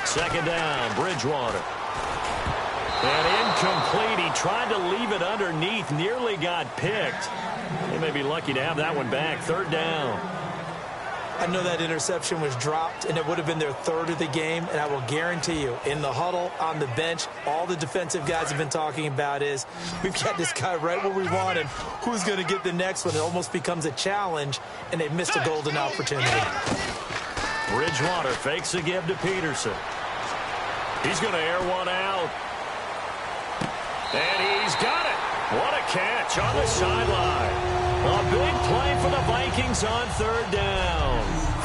Second down, Bridgewater. And incomplete. He tried to leave it underneath, nearly got picked. They may be lucky to have that one back. Third down. I know that interception was dropped, and it would have been their third of the game, and I will guarantee you, in the huddle, on the bench, all the defensive guys have been talking about is, we've got this guy right where we want him. Who's going to get the next one? It almost becomes a challenge, and they've missed a golden opportunity. Bridgewater fakes a give to Peterson. He's going to air one out. And he's got it. What a catch on the sideline. A big play for the Vikings on third down.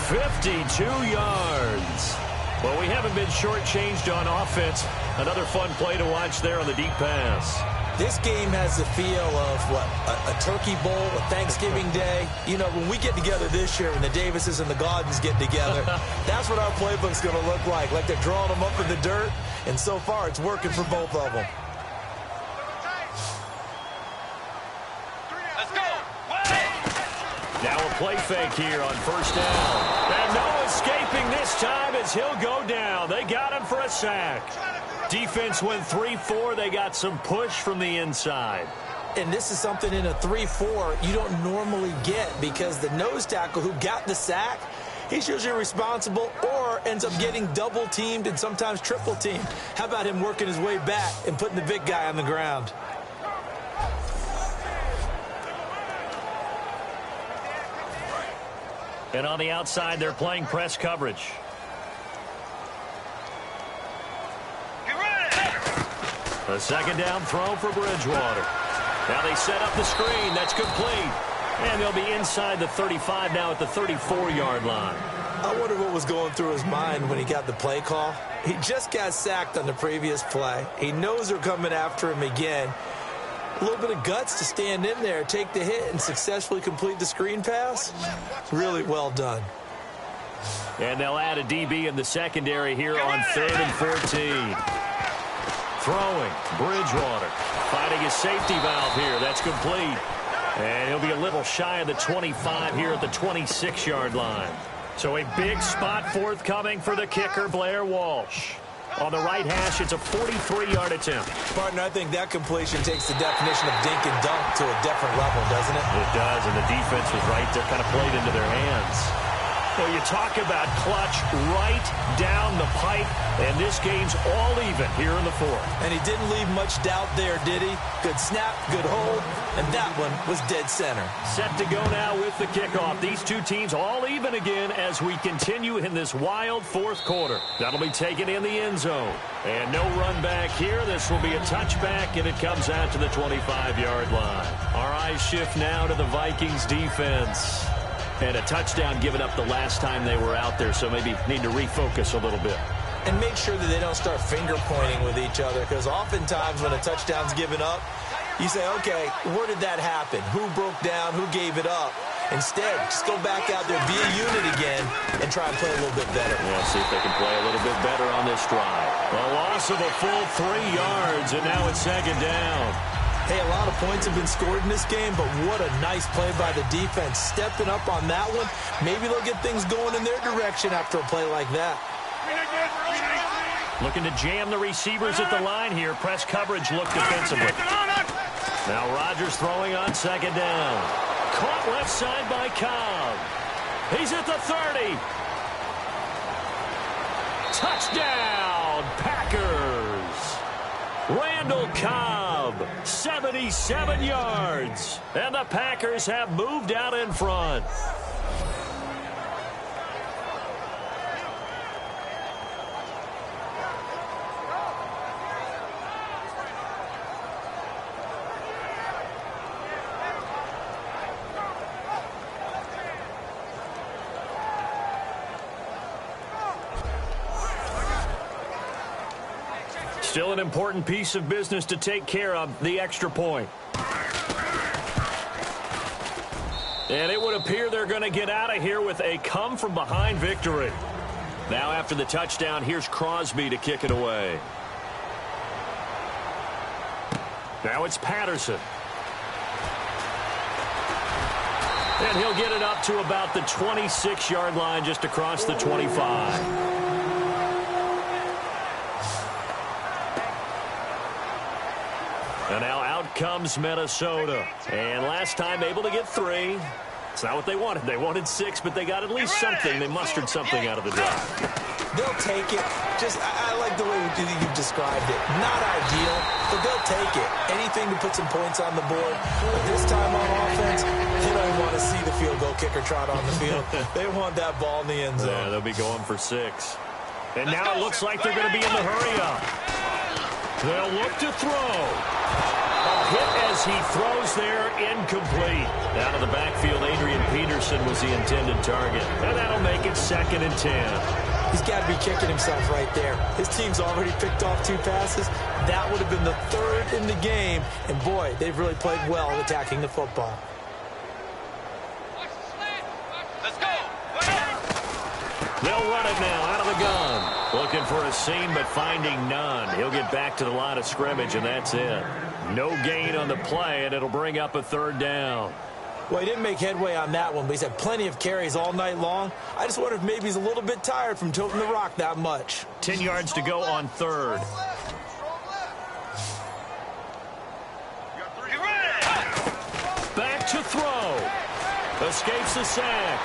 52 yards. Well, we haven't been shortchanged on offense. Another fun play to watch there on the deep pass. This game has the feel of, what, a Turkey Bowl, a Thanksgiving Day. You know, when we get together this year and the Davises and the Gaudens get together, that's what our playbook's going to look like. Like they're drawing them up in the dirt, and so far it's working for both of them. Let's go. Now a play fake here on first down. And no escaping this time as he'll go down. They got him for a sack. Defense went 3-4. They got some push from the inside. And this is something in a 3-4 you don't normally get, because the nose tackle who got the sack, he's usually responsible or ends up getting double teamed and sometimes triple teamed. How about him working his way back and putting the big guy on the ground? And on the outside, they're playing press coverage. A second down throw for Bridgewater. Now they set up the screen. That's complete. And they'll be inside the 35 now at the 34-yard line. I wonder what was going through his mind when he got the play call. He just got sacked on the previous play. He knows they're coming after him again. A little bit of guts to stand in there, take the hit, and successfully complete the screen pass. Really well done. And they'll add a DB in the secondary here on 3rd and 14. Throwing, Bridgewater finding his safety valve here. That's complete. And he'll be a little shy of the 25 here at the 26-yard line. So a big spot forthcoming for the kicker, Blair Walsh. On the right hash, it's a 43-yard attempt. Partner, I think that completion takes the definition of dink and dunk to a different level, doesn't it? It does, and the defense was right there, kind of played into their hands. Well, you talk about clutch right down the pipe, and this game's all even here in the fourth. And he didn't leave much doubt there, did he? Good snap, good hold, and that one was dead center. Set to go now with the kickoff. These two teams all even again as we continue in this wild fourth quarter. That'll be taken in the end zone. And no run back here. This will be a touchback, and it comes out to the 25-yard line. Our eyes shift now to the Vikings defense. And a touchdown given up the last time they were out there, so maybe need to refocus a little bit. And make sure that they don't start finger-pointing with each other, because oftentimes when a touchdown's given up, you say, okay, where did that happen? Who broke down? Who gave it up? Instead, just go back out there, be a unit again, and try and play a little bit better. Yeah, see if they can play a little bit better on this drive. A loss of a full 3 yards, and now it's second down. Hey, a lot of points have been scored in this game, but what a nice play by the defense. Stepping up on that one, maybe they'll get things going in their direction after a play like that. Looking to jam the receivers at the line here. Press coverage look defensively. Now Rodgers throwing on second down. Caught left side by Cobb. He's at the 30. Touchdown, Packers. Randall Cobb, 77 yards. And the Packers have moved out in front. Still an important piece of business to take care of, the extra point. And it would appear they're going to get out of here with a come-from-behind victory. Now after the touchdown, here's Crosby to kick it away. Now it's Patterson. And he'll get it up to about the 26-yard line, just across the 25. And now out comes Minnesota. And last time able to get 3. It's not what they wanted. They wanted 6, but they got at least something. They mustered something out of the drive. They'll take it. I like the way you've described it. Not ideal, but they'll take it. Anything to put some points on the board. But this time on offense, they don't want to see the field goal kicker trot on the field. They want that ball in the end zone. Yeah, they'll be going for 6. And now it looks like they're going to be in the hurry-up. They'll look to throw. A hit as he throws there, incomplete. Out of the backfield, Adrian Peterson was the intended target. And that'll make it 2nd and 10. He's got to be kicking himself right there. His team's already picked off 2 passes. That would have been the 3rd in the game. And, boy, they've really played well attacking the football. Let's go. They'll run it now out of the gun. Looking for a seam, but finding none. He'll get back to the line of scrimmage, and that's it. No gain on the play, and it'll bring up a 3rd down. Well, he didn't make headway on that one, but he's had plenty of carries all night long. I just wonder if maybe he's a little bit tired from toting the rock that much. 10 yards to go on 3rd. Back to throw. Escapes the sack.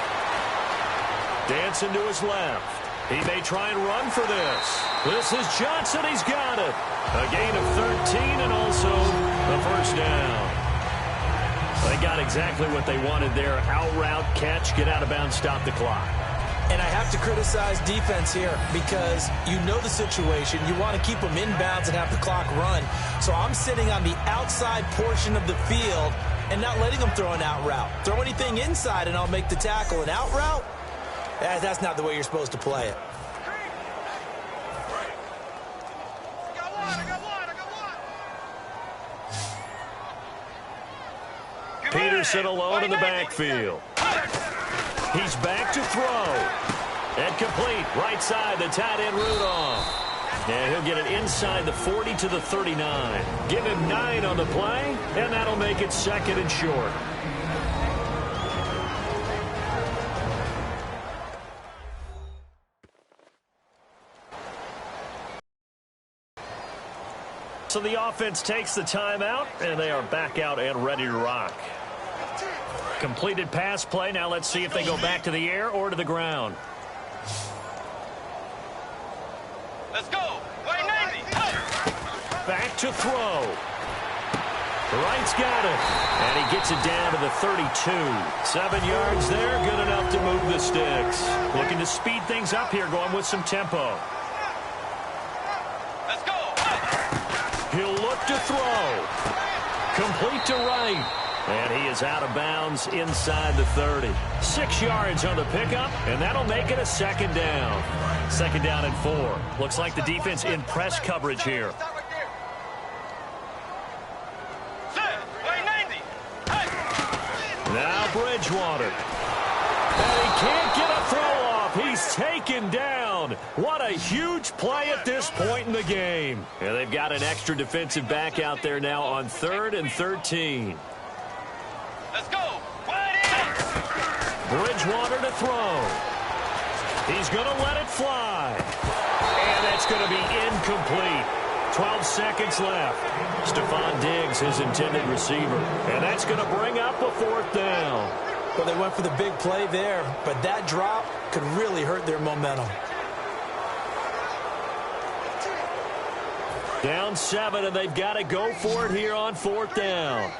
Dancing to his left. He may try and run for this. This is Johnson. He's got it. A gain of 13 and also the 1st down. They got exactly what they wanted there. Out route, catch, get out of bounds, stop the clock. And I have to criticize defense here because you know the situation. You want to keep them in bounds and have the clock run. So I'm sitting on the outside portion of the field and not letting them throw an out route. Throw anything inside and I'll make the tackle. An out route? That's not the way you're supposed to play it. Peterson alone in the backfield. He's back to throw. And complete. Right side, the tight end Rudolph. And he'll get it inside the 40 to the 39. Give him 9 on the play, and that'll make it 2nd and short. So the offense takes the timeout, and they are back out and ready to rock. Completed pass play. Now let's see if they go back to the air or to the ground. Let's go. White 90. Back to throw. Wright's got it. And he gets it down to the 32. 7 yards there. Good enough to move the sticks. Looking to speed things up here, going with some tempo. Let's go. He'll look to throw. Complete to Wright. And he is out of bounds inside the 30. 6 yards on the pickup, and that'll make it a 2nd down. 2nd down and 4. Looks like the defense in press coverage here. Now Bridgewater. And he can't get a throw off. He's taken down. What a huge play at this point in the game. And they've got an extra defensive back out there now on 3rd and 13. Let's go. Wide in. Bridgewater to throw. He's going to let it fly. And that's going to be incomplete. 12 seconds left. Stephon Diggs, his intended receiver. And that's going to bring up a 4th down. Well, they went for the big play there, but that drop could really hurt their momentum. Down 7, and they've got to go for it here on 4th down.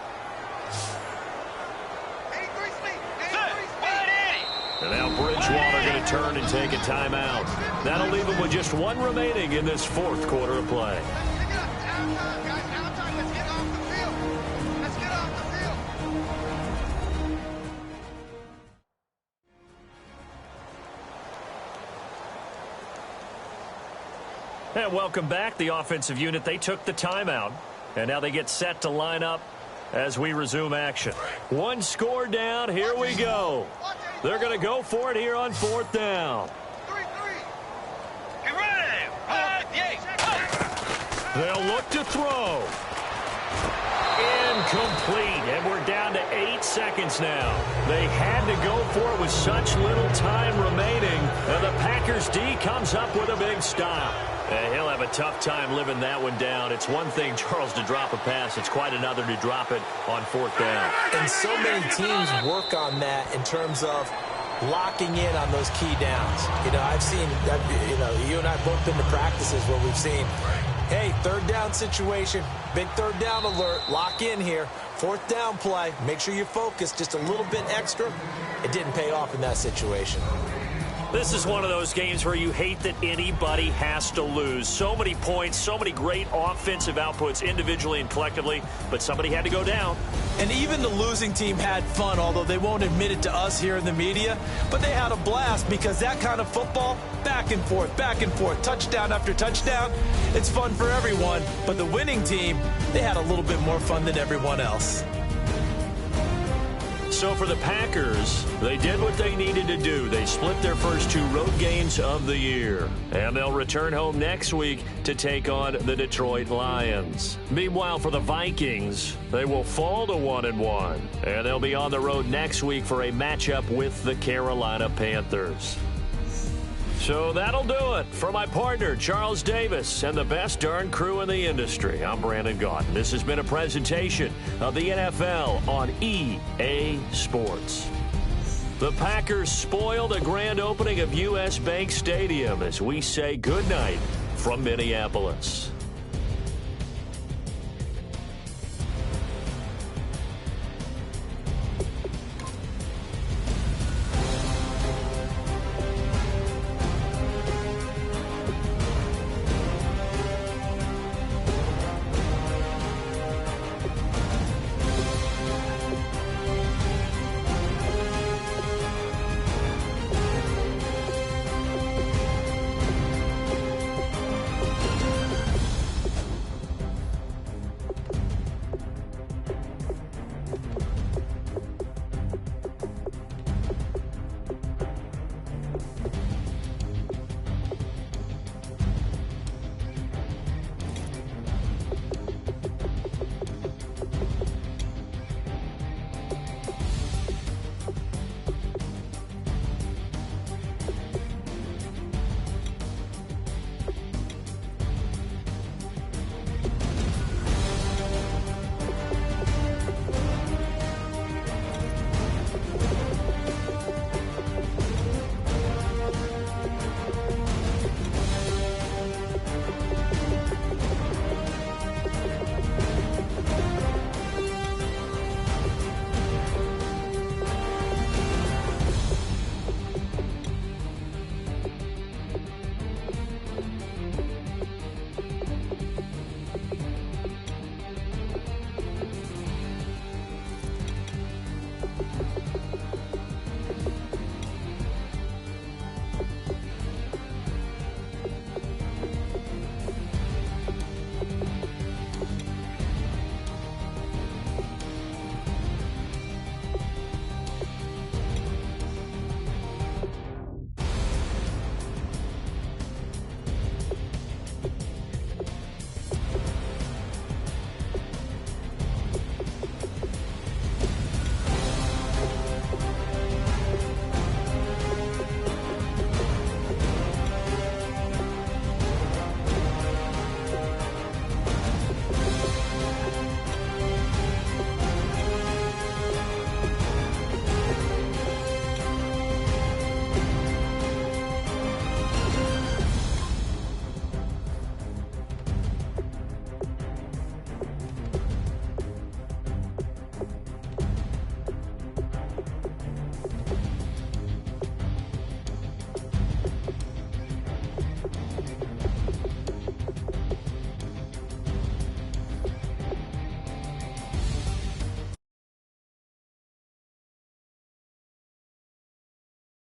And now Bridgewater going to turn and take a timeout. That'll leave them with just 1 remaining in this 4th quarter of play. And welcome back. The offensive unit, they took the timeout. And now they get set to line up as we resume action. 1 score down. Here we go. They're going to go for it here on 4th down. They'll look to throw. Incomplete. And we're down to 8 seconds now. They had to go for it with such little time remaining. And the Packers D comes up with a big stop. He'll have a tough time living that one down. It's one thing, Charles, to drop a pass. It's quite another to drop it on 4th down. And so many teams work on that in terms of locking in on those key downs. You know, I've seen, you and I both been to practices where we've seen, hey, 3rd down situation, big 3rd down alert, lock in here. 4th down play, make sure you focus just a little bit extra. It didn't pay off in that situation. This is one of those games where you hate that anybody has to lose. So many points, so many great offensive outputs individually and collectively, but somebody had to go down. And even the losing team had fun, although they won't admit it to us here in the media. But they had a blast because that kind of football, back and forth, touchdown after touchdown, it's fun for everyone. But the winning team, they had a little bit more fun than everyone else. So for the Packers, they did what they needed to do. They split their first 2 road games of the year. And they'll return home next week to take on the Detroit Lions. Meanwhile, for the Vikings, they will fall to 1-1. And they'll be on the road next week for a matchup with the Carolina Panthers. So that'll do it. For my partner, Charles Davis, and the best darn crew in the industry, I'm Brandon Gaudin. This has been a presentation of the NFL on EA Sports. The Packers spoil the grand opening of U.S. Bank Stadium as we say goodnight from Minneapolis.